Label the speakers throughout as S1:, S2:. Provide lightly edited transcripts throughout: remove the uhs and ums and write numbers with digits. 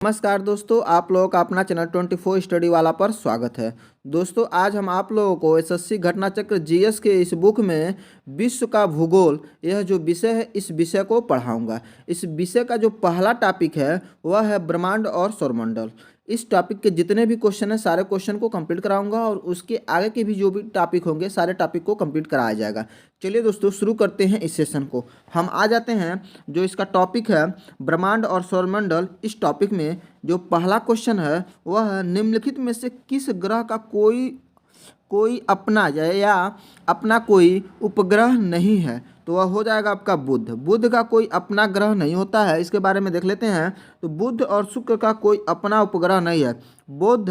S1: नमस्कार दोस्तों, आप लोगों का अपना चैनल 24 स्टडी वाला पर स्वागत है। दोस्तों, आज हम आप लोगों को एसएससी घटना चक्र जीएस के इस बुक में विश्व का भूगोल यह जो विषय है इस विषय को पढ़ाऊंगा। इस विषय का जो पहला टॉपिक है वह है ब्रह्मांड और सौरमंडल। इस टॉपिक के जितने भी क्वेश्चन हैं सारे क्वेश्चन को कंप्लीट कराऊंगा और उसके आगे के भी जो भी टॉपिक होंगे सारे टॉपिक को कंप्लीट कराया जाएगा। चलिए दोस्तों, शुरू करते हैं इस सेशन को। हम आ जाते हैं जो इसका टॉपिक है ब्रह्मांड और सौरमंडल। इस टॉपिक में जो पहला क्वेश्चन है वह है निम्नलिखित में से किस ग्रह का कोई कोई अपना या अपना कोई उपग्रह नहीं है। तो वह हो जाएगा आपका बुध। बुध का कोई अपना ग्रह नहीं होता है, इसके बारे में देख लेते हैं। तो बुध और शुक्र का कोई अपना उपग्रह नहीं है। बुध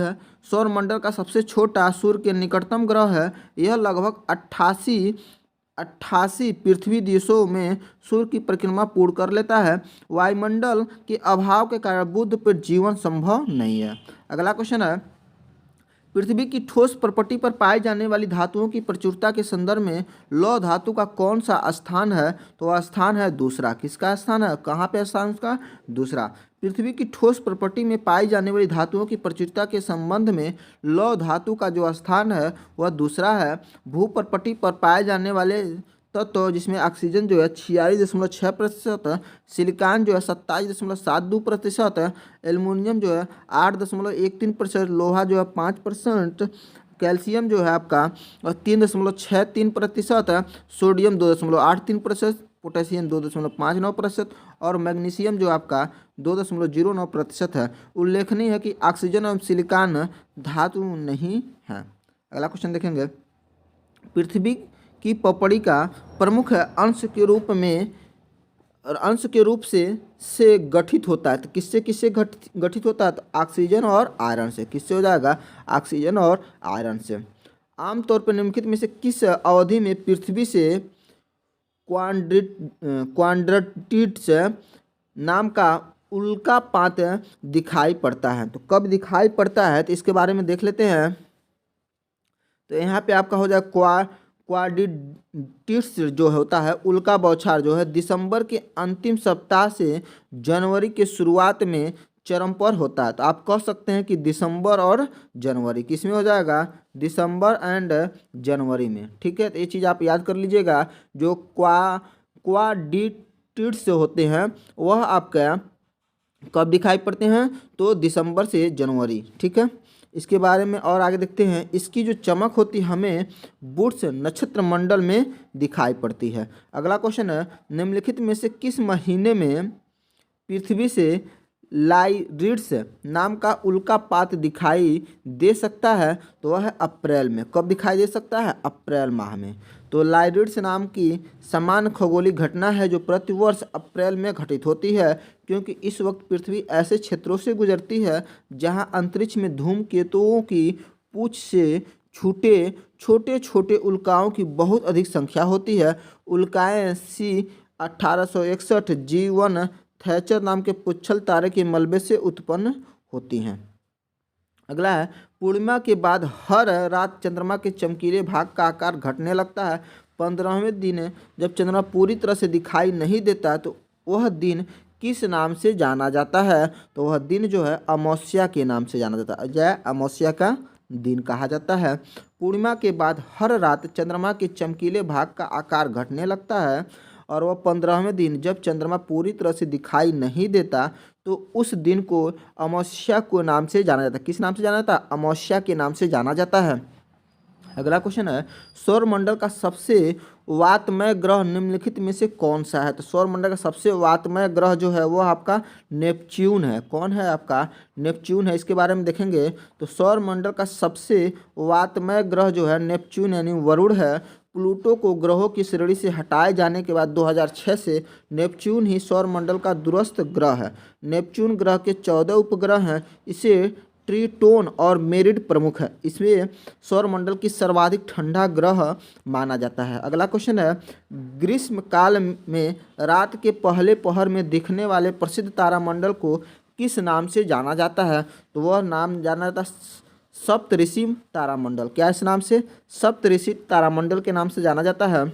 S1: सौरमंडल का सबसे छोटा सूर्य के निकटतम ग्रह है। यह लगभग 88 पृथ्वी देशों में सूर्य की परिक्रमा पूर्ण कर लेता है। वायुमंडल के अभाव के कारण बुध पर जीवन संभव नहीं है। अगला क्वेश्चन है पृथ्वी की ठोस प्रॉपर्टी पर पाई जाने वाली धातुओं की प्रचुरता के संदर्भ में लौह धातु का कौन सा स्थान है। तो वह स्थान है दूसरा। किसका स्थान है, कहाँ पे स्थान उसका, दूसरा। पृथ्वी की ठोस प्रॉपर्टी में पाई जाने वाली धातुओं की प्रचुरता के संबंध में लौह धातु का जो स्थान है वह दूसरा है। भू प्रॉपर्टी पर पाए जाने वाले तत्व जिसमें ऑक्सीजन जो है 46.6%, सिलिकॉन जो है 27.72%, एल्युमिनियम जो है 8.13%, लोहा जो है 5%, कैल्शियम जो है आपका 3.63%, सोडियम 2.83%, पोटेशियम 2.59% और मैग्नीशियम जो आपका 2.09% है। उल्लेखनीय है कि ऑक्सीजन और सिलिकॉन धातु नहीं है। अगला क्वेश्चन देखेंगे पृथ्वी की पपड़ी का प्रमुख अंश के रूप से गठित होता है। तो किससे किससे गठित होता है, तो ऑक्सीजन और आयरन से। किससे हो जाएगा, ऑक्सीजन और आयरन से। आमतौर पर निम्नलिखित में से किस अवधि में पृथ्वी से क्वाड्रेटिड्स नाम का उल्कापात दिखाई पड़ता है। तो कब दिखाई पड़ता है, तो इसके बारे में देख लेते हैं। तो यहाँ पे आपका हो जाएगा क्वाड्रेटिड्स जो होता है उल्का बौछार जो है दिसंबर के अंतिम सप्ताह से जनवरी के शुरुआत में चरम पर होता है। तो आप कह सकते हैं कि दिसंबर और जनवरी, किसमें हो जाएगा, दिसंबर एंड जनवरी में। ठीक है, तो ये चीज़ आप याद कर लीजिएगा। जो क्वाड्रेटिड्स होते हैं वह आपका कब दिखाई पड़ते हैं, तो दिसंबर से जनवरी। ठीक है, इसके बारे में और आगे देखते हैं। इसकी जो चमक होती है हमें बुर्स नक्षत्र मंडल में दिखाई पड़ती है। अगला क्वेश्चन है निम्नलिखित में से किस महीने में पृथ्वी से लाइरिड्स नाम का उल्कापात दिखाई दे सकता है। तो वह है अप्रैल में। कब दिखाई दे सकता है, अप्रैल माह में। तो लाइरिड्स नाम की समान खगोलीय घटना है जो प्रतिवर्ष अप्रैल में घटित होती है, क्योंकि इस वक्त पृथ्वी ऐसे क्षेत्रों से गुजरती है जहां अंतरिक्ष में धूमकेतुओं की पूंछ से छूटे छोटे छोटे उल्काओं की बहुत अधिक संख्या होती है। उल्काएं सी 1861 G1 थैचर नाम के पुच्छल तारे के मलबे से उत्पन्न होती हैं। अगला है पूर्णिमा के बाद हर रात चंद्रमा के चमकीले भाग का आकार घटने लगता है। 15वें दिन जब चंद्रमा पूरी तरह से दिखाई नहीं देता तो वह दिन किस नाम से जाना जाता है। तो वह दिन जो है अमावस्या के नाम से जाना जाता है। जय अमावस्या का दिन कहा जाता है। पूर्णिमा के बाद हर रात चंद्रमा के चमकीले भाग का आकार घटने लगता है और वह 15वें दिन जब चंद्रमा पूरी तरह से दिखाई नहीं देता तो उस दिन को अमावस्या को नाम से जाना जाता है। किस नाम से जाना जाता है, अमावस्या के नाम से जाना जाता है। अगला क्वेश्चन है सौरमंडल का सबसे वातमय ग्रह निम्नलिखित में से कौन सा है। तो सौरमंडल का सबसे वातमय ग्रह जो है वो आपका नेपच्यून है। कौन है, आपका नेपच्यून है। इसके बारे में देखेंगे तो सौरमंडल का सबसे वातमय ग्रह जो है नेपच्यून यानी वरुण है। प्लूटो को ग्रहों की श्रेणी से हटाए जाने के बाद 2006 से नेपच्यून ही सौरमंडल का दूरस्थ ग्रह है। नेपच्यून ग्रह के 14 उपग्रह हैं। इसे ट्रिटोन और मेरिड प्रमुख है। इसमें सौरमंडल की सर्वाधिक ठंडा ग्रह माना जाता है। अगला क्वेश्चन है ग्रीष्म काल में रात के पहले पहर में दिखने वाले प्रसिद्ध तारामंडल को किस नाम से जाना जाता है। तो वह नाम जाना जाता है सप्तऋषि तारामंडल। क्या इस नाम से, सप्तऋषि तारामंडल के नाम से जाना जाता है।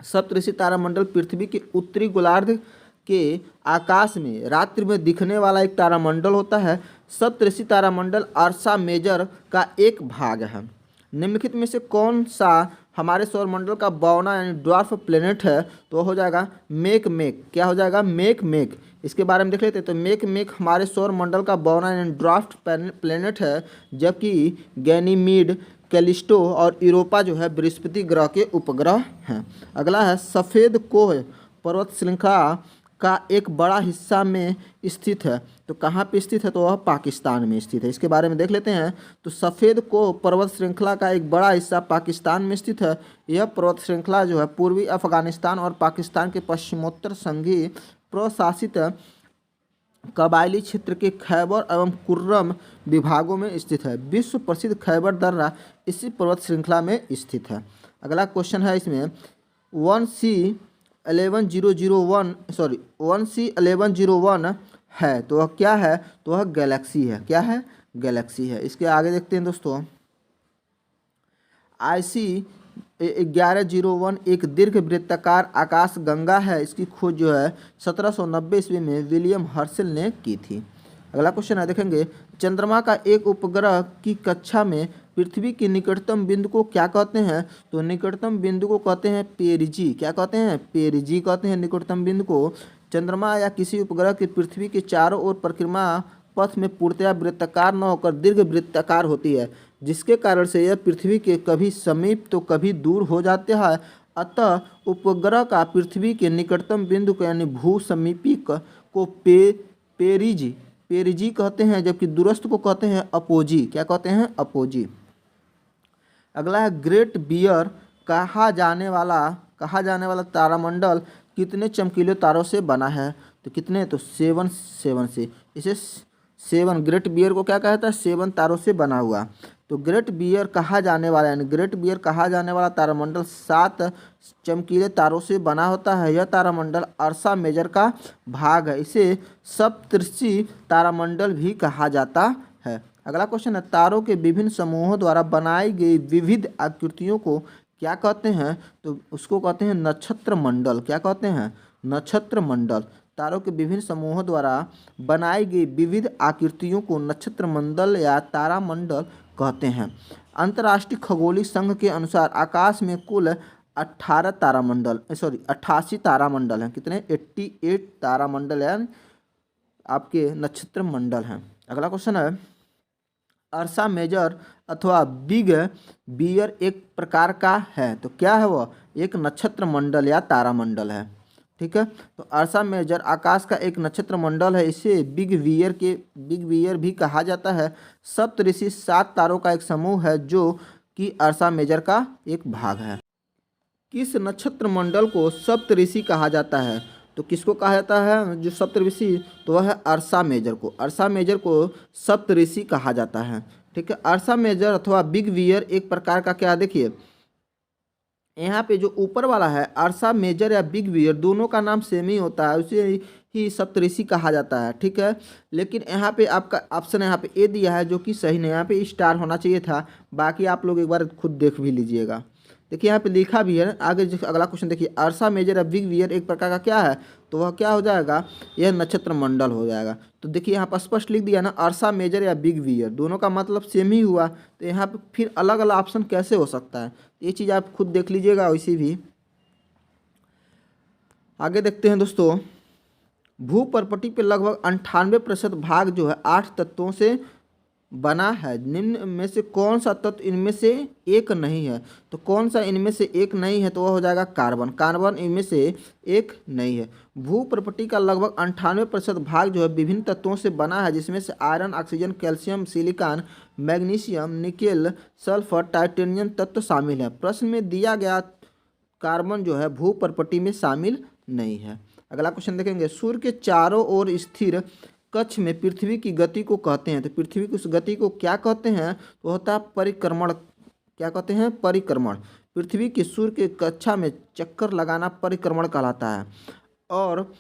S1: सप्तऋषि तारामंडल पृथ्वी के उत्तरी गोलार्ध के आकाश में रात्रि में दिखने वाला एक तारामंडल होता है। सप्तऋषि तारामंडल अर्सा मेजर का एक भाग है। निम्नलिखित में से कौन सा हमारे सौरमंडल का बौना यानी ड्वार्फ प्लेनेट है? तो वो हो जाएगा मेक। क्या हो जाएगा? मेक। इसके बारे में देख लेते हैं। तो मेक हमारे सौरमंडल का बौना यानी ड्वार्फ प्लेनेट है, जबकि गैनीमीड, कैलिस्टो और यूरोपा जो है बृहस्पति ग्रह के उपग्रह हैं। अगला है सफ़ेद कोह पर्वत श्रृंखला का एक बड़ा हिस्सा में स्थित है। तो कहाँ पे स्थित है? तो वह पाकिस्तान में स्थित है। इसके बारे में देख लेते हैं। तो सफ़ेद कोह पर्वत श्रृंखला का एक बड़ा हिस्सा पाकिस्तान में स्थित है। यह पर्वत श्रृंखला जो है पूर्वी अफगानिस्तान और पाकिस्तान के पश्चिमोत्तर संघीय प्रशासित कबायली क्षेत्र के खैबर एवं कुर्रम विभागों में स्थित है। विश्व प्रसिद्ध खैबर दर्रा इसी पर्वत श्रृंखला में स्थित है। अगला क्वेश्चन है इसमें 1C1101 है, तो वह क्या है? तो वह गैलेक्सी है। क्या है? गैलेक्सी है। इसके आगे देखते हैं दोस्तों। IC1101 एक दीर्घ वृत्ताकार आकाश गंगा है। इसकी खोज जो है 1790 ईस्वी में विलियम हर्शल ने की थी। अगला क्वेश्चन है, देखेंगे चंद्रमा का एक उपग्रह की कक्षा में पृथ्वी के निकटतम बिंदु को क्या कहते हैं? तो निकटतम बिंदु को कहते हैं पेरिजी। क्या कहते हैं? पेरिजी कहते हैं निकटतम बिंदु को। चंद्रमा या किसी उपग्रह की पृथ्वी के चारों ओर परिक्रमा पथ में पूर्णतया वृत्ताकार न होकर दीर्घ वृत्ताकार होती है, जिसके कारण से यह पृथ्वी के कभी समीप तो कभी दूर हो जाते हैं। अतः उपग्रह का पृथ्वी के निकटतम बिंदु को यानी भू समीपी को पेरिजी कहते हैं, जबकि दूरस्थ को कहते हैं अपोजी। क्या कहते हैं? अपोजी। अगला है ग्रेट बियर कहा जाने वाला तारामंडल कितने चमकीले तारों से बना है? तो कितने? तो 7 से। इसे 7 ग्रेट बियर को क्या कहता है? 7 तारों से बना हुआ। तो ग्रेट बियर कहा जाने वाला तारामंडल 7 चमकीले तारों से बना होता है। यह तारामंडल अर्सा मेजर का भाग है। इसे सप्तऋषि तारामंडल भी कहा जाता है। अगला क्वेश्चन है तारों के विभिन्न समूहों द्वारा बनाई गई विविध आकृतियों को क्या कहते हैं? तो उसको कहते हैं नक्षत्र मंडल। क्या कहते हैं? नक्षत्र मंडल। तारों के विभिन्न समूहों द्वारा बनाई गई विविध आकृतियों को नक्षत्र मंडल या तारामंडल कहते हैं। अंतर्राष्ट्रीय खगोलीय संघ के अनुसार आकाश में कुल 88 तारामंडल हैं। कितने? 88 तारामंडल हैं आपके नक्षत्र मंडल हैं। अगला क्वेश्चन है अर्सा मेजर अथवा बिग बियर एक प्रकार का है, तो क्या है वह? एक नक्षत्र मंडल या तारामंडल है। ठीक है, तो अर्सा मेजर आकाश का एक नक्षत्र मंडल है। इसे बिग बियर भी कहा जाता है। सप्तऋषि 7 तारों का एक समूह है जो कि अर्सा मेजर का एक भाग है। किस नक्षत्र मंडल को सप्तऋषि कहा जाता है? तो किसको कहा जाता है जो सप्तऋषि? तो वह है अर्सा मेजर को। अर्सा मेजर को सप्तऋषि कहा जाता है। ठीक है, अर्सा मेजर अथवा बिग बियर एक प्रकार का क्या? देखिए यहाँ पे जो ऊपर वाला है अर्सा मेजर या बिग बियर दोनों का नाम सेम ही होता है, उसे ही सप्तऋषि कहा जाता है। ठीक है, लेकिन यहाँ पे आपका ऑप्शन यहाँ पे ए दिया है जो कि सही नहीं, यहाँ पे स्टार होना चाहिए था। बाकी आप लोग एक बार खुद देख भी लीजिएगा। देखिए यहाँ पे लिखा भी है। आगे अगला क्वेश्चन देखिए अर्सा मेजर या बिग बियर एक प्रकार का क्या है? तो वह क्या हो जाएगा? यह नक्षत्र मंडल हो जाएगा। तो देखिए यहाँ पर स्पष्ट लिख दिया ना, अर्सा मेजर या बिग बियर दोनों का मतलब सेम ही हुआ। तो यहाँ पे फिर अलग अलग ऑप्शन कैसे हो सकता है? ये चीज़ आप खुद देख लीजिएगा। वैसे भी आगे देखते हैं दोस्तों। भूपर्पटी पे लगभग 98% भाग जो है 8 तत्वों से बना है। निम्न में से कौन सा तत्व इनमें से एक नहीं है? तो कौन सा इनमें से एक नहीं है? तो वह हो जाएगा कार्बन इनमें से एक नहीं है। भूपर्पटी का लगभग 98% भाग जो है विभिन्न तत्वों से बना है, जिसमें से iron, oxygen, calcium, silicon, magnesium, nickel, sulphur, titanium तत्व शामिल है। प्रश्न में दिया गया कार्बन जो है भूपर्पटी में शामिल नहीं है। अगला क्वेश्चन देखेंगे। सूर्य के चारों ओर स्थिर कक्ष में पृथ्वी की गति को कहते हैं। तो पृथ्वी की उस गति को क्या कहते हैं? तो होता है परिक्रमण। क्या कहते हैं? परिक्रमण। पृथ्वी की सूर्य के कक्षा में चक्कर लगाना परिक्रमण कहलाता है। और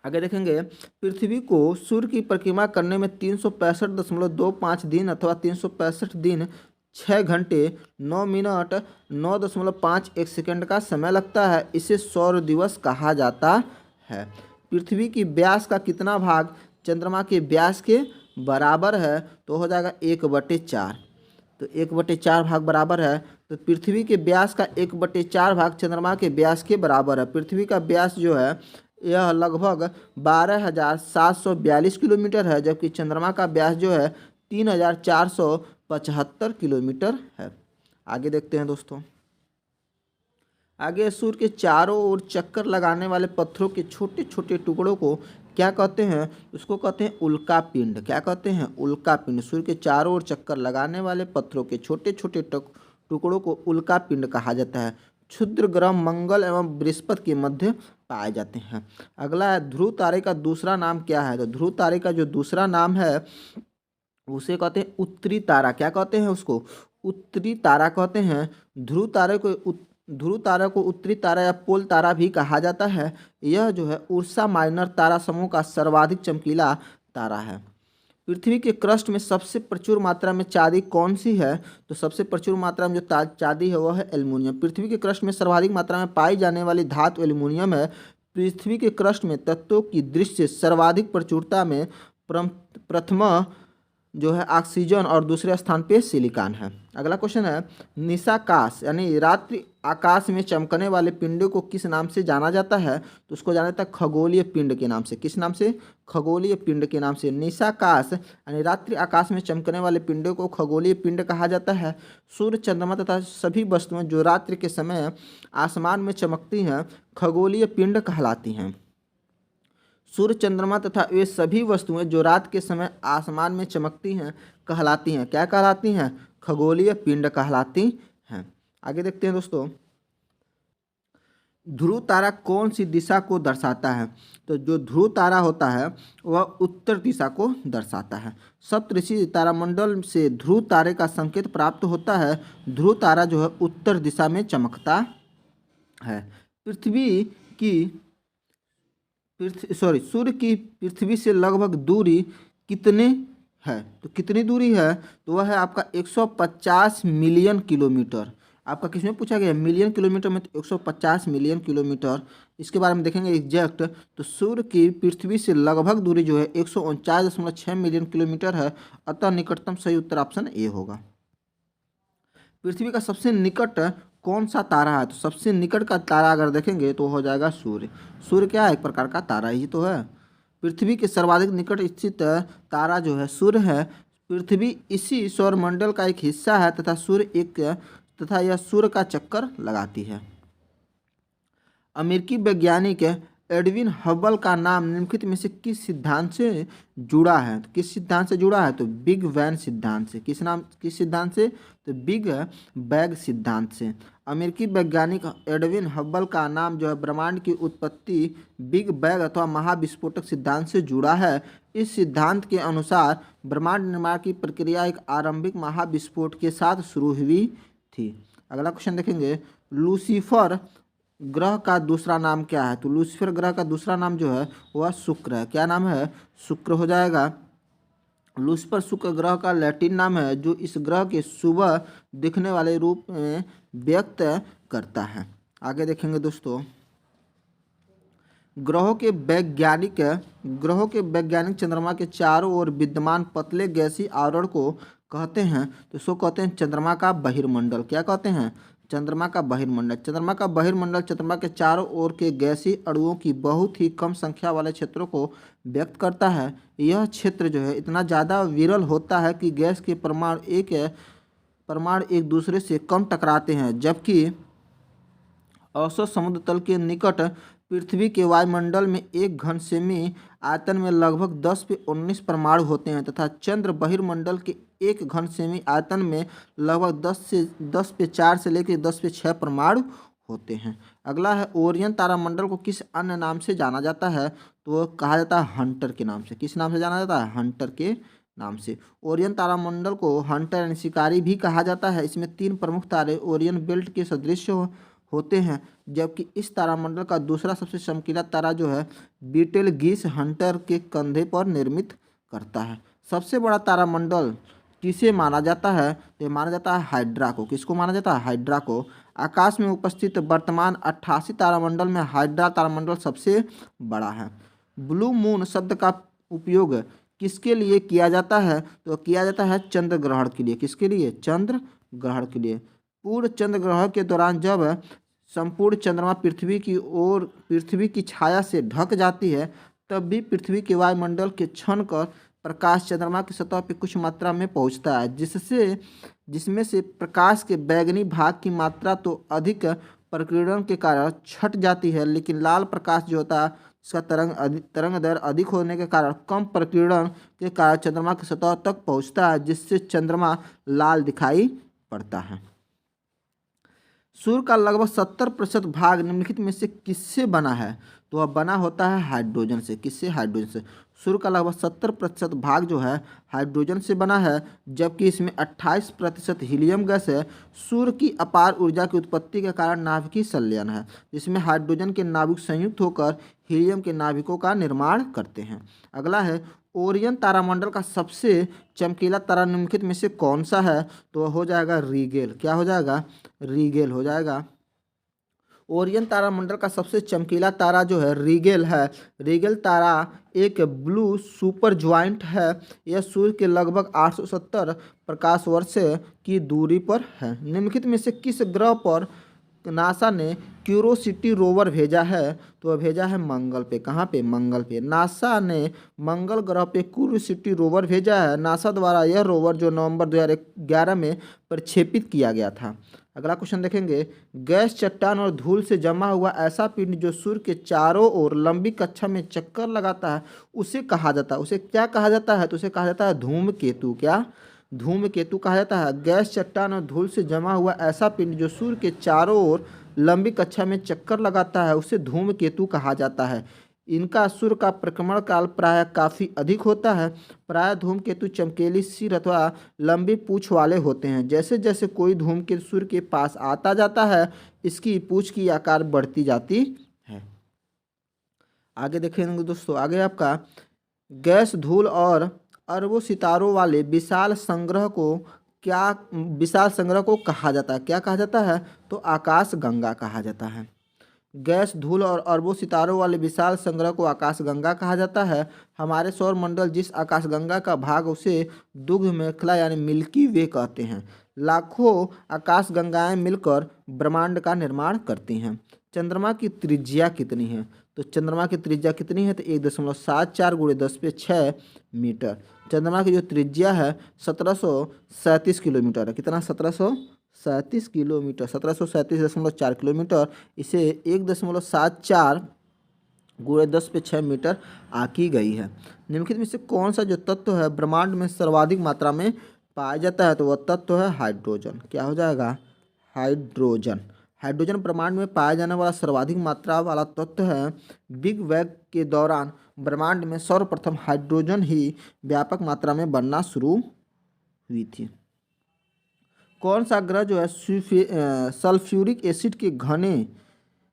S1: आगे देखेंगे पृथ्वी को सूर्य की परिक्रमा करने में 365.25 दिन अथवा 365 दिन 6 घंटे 9 मिनट 9.51 सेकंड का समय लगता है। इसे सौर दिवस कहा जाता है। पृथ्वी की व्यास का कितना भाग चंद्रमा के व्यास के बराबर है, तो हो जाएगा 1/4। तो 1/4 भाग बराबर है, तो पृथ्वी के व्यास का 1/4 भाग चंद्रमा के व्यास के बराबर है। पृथ्वी का व्यास जो है यह लगभग 12,742 किलोमीटर है, जबकि चंद्रमा का व्यास जो है 3,475 किलोमीटर है। आगे देखते हैं दोस्तों। आगे सूर्य के चारों ओर चक्कर लगाने वाले पत्थरों के छोटे छोटे टुकड़ों को क्या कहते हैं? उसको कहते हैं उल्का पिंड। क्या कहते हैं? उल्का पिंड। सूर्य के चारों ओर चक्कर लगाने वाले पत्थरों के छोटे छोटे टुकड़ों को उल्का पिंड कहा जाता है। क्षुद्र ग्रह मंगल एवं बृहस्पति के मध्य पाए जाते हैं। अगला है ध्रुव तारे का दूसरा नाम क्या है? तो ध्रुव तारे का जो दूसरा नाम है उसे कहते हैं उत्तरी तारा। क्या कहते हैं उसको? उत्तरी तारा कहते हैं। ध्रुव तारा को उत्तरी तारा या पोल तारा भी कहा जाता है। यह जो है उर्सा माइनर तारा समूह का सर्वाधिक चमकीला तारा है। पृथ्वी के क्रस्ट में सबसे प्रचुर मात्रा में चांदी कौन सी है? तो सबसे प्रचुर मात्रा में जो चांदी है वह है एल्युमिनियम। पृथ्वी के क्रस्ट में सर्वाधिक मात्रा में पाई जाने वाली धातु एल्युमिनियम है। पृथ्वी के क्रस्ट में तत्वों की दृष्टि से सर्वाधिक प्रचुरता में प्रथम जो है ऑक्सीजन और दूसरे स्थान पे सिलिकॉन है। अगला क्वेश्चन है निशाकाश यानी रात्रि आकाश में चमकने वाले पिंडों को किस नाम से जाना जाता है? तो उसको जाना जाता है खगोलीय पिंड के नाम से। किस नाम से? खगोलीय पिंड के नाम से। निशाकाश यानी रात्रि आकाश में चमकने वाले पिंडों को खगोलीय पिंड कहा जाता है। सूर्य, चंद्रमा तथा सभी वस्तुएं जो रात्रि के समय आसमान में चमकती हैं खगोलीय पिंड कहलाती हैं। सूर्य, चंद्रमा तथा वे सभी वस्तुएं जो रात के समय आसमान में चमकती हैं कहलाती हैं। क्या कहलाती हैं? खगोलीय पिंड कहलाती हैं। आगे देखते हैं दोस्तों। ध्रुव तारा कौन सी दिशा को दर्शाता है? तो जो ध्रुव तारा होता है वह उत्तर दिशा को दर्शाता है। सप्तऋषि तारामंडल से ध्रुव तारे का संकेत प्राप्त होता है। ध्रुव तारा जो है उत्तर दिशा में चमकता है। सूर्य की पृथ्वी से लगभग दूरी कितने है? तो कितनी दूरी है? तो वह है आपका 150 मिलियन किलोमीटर। आपका किसमें पूछा गया? मिलियन किलोमीटर में, तो 150 मिलियन किलोमीटर। इसके बारे में देखेंगे एग्जैक्ट। तो सूर्य की पृथ्वी से लगभग दूरी जो है 149.6 मिलियन किलोमीटर है। अतः निकटतम सही उत्तर ऑप्शन ए होगा। पृथ्वी का सबसे निकट कौन सा तारा है? तो सबसे निकट का तारा अगर देखेंगे तो हो जाएगा सूर्य। सूर्य क्या है? एक प्रकार का तारा ही तो है। पृथ्वी के सर्वाधिक निकट स्थित तारा जो है सूर्य है। पृथ्वी इसी सौरमंडल का एक हिस्सा है तथा यह सूर्य का चक्कर लगाती है। अमेरिकी वैज्ञानिक एडविन हबल का नाम निम्नलिखित में से किस सिद्धांत से जुड़ा है? तो किस सिद्धांत से जुड़ा है? तो बिग बैंग सिद्धांत से। किस सिद्धांत से? तो बिग बैंग सिद्धांत से। अमेरिकी वैज्ञानिक एडविन हबल का नाम जो है ब्रह्मांड की उत्पत्ति बिग बैंग अथवा महाविस्फोटक सिद्धांत से जुड़ा है। इस सिद्धांत के अनुसार ब्रह्मांड निर्माण की प्रक्रिया एक आरंभिक महाविस्फोट के साथ शुरू हुई थी। अगला क्वेश्चन देखेंगे। लूसीफर ग्रह का दूसरा नाम क्या है? तो लूसीफर ग्रह का दूसरा नाम जो है वह शुक्र है। क्या नाम है? शुक्र हो जाएगा। लूसीफर शुक्र ग्रह का लैटिन नाम है जो इस ग्रह के सुबह दिखने वाले रूप में व्यक्त करता है। आगे देखेंगे दोस्तों। ग्रहों के वैज्ञानिक चंद्रमा के चारों ओर विद्यमान पतले गैसीय आवरण को कहते हैं। तो इसको कहते हैं चंद्रमा का बहिर्मंडल। क्या कहते हैं? चंद्रमा का बहिर्मंडल। चंद्रमा का बहिर्मंडल चंद्रमा के चारों ओर के गैसीय अणुओं की बहुत ही कम संख्या वाले क्षेत्रों को व्यक्त करता है। यह क्षेत्र जो है इतना ज़्यादा विरल होता है कि गैस के परमाणु एक दूसरे से कम टकराते हैं, जबकि औसत समुद्र तल के निकट पृथ्वी के वायुमंडल में एक घन सेमी आयतन में लगभग 10 पे 19 परमाणु होते हैं तथा चंद्र बहिर्मंडल के एक घन सेमी आयतन में लगभग 10 पे 4 से लेकर 10 पे 6 परमाणु होते हैं। अगला है ओरियन तारामंडल को किस अन्य नाम से जाना जाता है? तो कहा जाता है हंटर के नाम से। किस नाम से जाना जाता है? हंटर के नाम से। ओरियन तारामंडल को हंटर यानी शिकारी भी कहा जाता है। इसमें 3 प्रमुख तारे ओरियन बेल्ट के सदृश होते हैं, जबकि इस तारामंडल का दूसरा सबसे चमकीला तारा जो है बीटलगीस हंटर के कंधे पर निर्मित करता है। सबसे बड़ा तारामंडल किसे माना जाता है? तो माना जाता है हाइड्रा को। किसको माना जाता है? हाइड्रा को। आकाश में उपस्थित वर्तमान 88 तारामंडल में हाइड्रा तारामंडल सबसे बड़ा है। ब्लू मून शब्द का उपयोग किसके लिए किया जाता है? तो किया जाता है चंद्र ग्रहण के लिए। किसके लिए? चंद्र ग्रहण के लिए। पूर्ण चंद्र ग्रहण के दौरान जब संपूर्ण चंद्रमा पृथ्वी की छाया से ढक जाती है, तब भी पृथ्वी के वायुमंडल के क्षण कर प्रकाश चंद्रमा की सतह पर कुछ मात्रा में पहुंचता है, जिसमें से प्रकाश के बैंगनी भाग की मात्रा तो अधिक प्रकीर्णन के कारण छट जाती है, लेकिन लाल प्रकाश जो होता है इसका तरंग दैर्घ्य अधिक होने के कारण कम प्रकीर्णन के कारण चंद्रमा की सतह तक पहुंचता है, जिससे चंद्रमा लाल दिखाई पड़ता है। सूर्य का लगभग 70% भाग निम्नलिखित में से किससे बना है? तो वह बना होता है हाइड्रोजन से। किससे? हाइड्रोजन से। सूर्य का लगभग 70% भाग जो है हाइड्रोजन से बना है, जबकि इसमें 28% हीलियम गैस है। सूर्य की अपार ऊर्जा की उत्पत्ति के कारण नाभिकीय संलयन है, जिसमें हाइड्रोजन के नाभिक संयुक्त होकर हीलियम के नाभिकों का निर्माण करते हैं। अगला है, ओरियन तारामंडल का सबसे चमकीला तारा निम्नलिखित में से कौन सा है? तो हो जाएगा रीगेल। क्या हो जाएगा? रीगेल हो जाएगा। ओरियन तारामंडल का सबसे चमकीला तारा जो है रीगेल है। रीगेल तारा एक ब्लू सुपर ज्वाइंट है। यह सूर्य के लगभग 870 प्रकाश वर्ष की दूरी पर है। निम्नलिखित में से किस ग्रह पर नासा ने क्यूरोसिटी रोवर भेजा है? तो वह भेजा है मंगल पे। कहाँ पे? मंगल पे। नासा ने मंगल ग्रह पे क्यूरोसिटी रोवर भेजा है। नासा द्वारा यह रोवर जो नवंबर 2011 में प्रक्षेपित किया गया था। अगला क्वेश्चन देखेंगे, गैस, चट्टान और धूल से जमा हुआ ऐसा पिंड जो सूर्य के चारों ओर लंबी कक्षा में चक्कर लगाता है, उसे कहा जाता है। उसे क्या कहा जाता है? तो उसे कहा जाता है धूमकेतु। क्या? धूमकेतु कहा जाता है। गैस, चट्टान और धूल से जमा हुआ ऐसा पिंड जो सूर्य के चारों ओर लंबी कक्षा में चक्कर लगाता है, उसे धूमकेतु कहा जाता है। इनका सूर्य का परिक्रमण काल प्रायः काफ़ी अधिक होता है। प्रायः धूमकेतु चमकीली सिर अथवा लंबी पूंछ वाले होते हैं। जैसे जैसे कोई धूमकेतु सूर्य के पास आता जाता है, इसकी पूंछ की आकार बढ़ती जाती है। आगे देखेंगे दोस्तों, आगे आपका गैस, धूल और अरबों सितारों वाले विशाल संग्रह को कहा जाता है। क्या कहा जाता है? तो आकाश गंगा कहा जाता है। गैस, धूल और अरबों सितारों वाले विशाल संग्रह को आकाश गंगा कहा जाता है। हमारे सौर मंडल जिस आकाश गंगा का भाग, उसे दुग्ध मेखला यानी मिल्की वे कहते हैं। लाखों आकाश गंगाएं मिलकर ब्रह्मांड का निर्माण करती हैं। चंद्रमा की त्रिज्या कितनी है? तो चंद्रमा की त्रिज्या कितनी है? तो 1.74 × 10⁶ मीटर। चंद्रमा की जो त्रिज्या है 1737 किलोमीटर है। कितना? 1737 किलोमीटर, 1737.4 किलोमीटर। इसे 1.74 × 10⁶ मीटर आकी गई है। निम्नलिखित में से कौन सा जो तत्व है ब्रह्मांड में सर्वाधिक मात्रा में पाया जाता है? तो वह तत्व है हाइड्रोजन। क्या हो जाएगा? हाइड्रोजन। हाइड्रोजन ब्रह्मांड में पाया जाने वाला सर्वाधिक मात्रा वाला तत्व है। बिग बैंग के दौरान ब्रह्मांड में सर्वप्रथम हाइड्रोजन ही व्यापक मात्रा में बनना शुरू हुई थी। कौन सा ग्रह जो है सल्फ्यूरिक एसिड के घने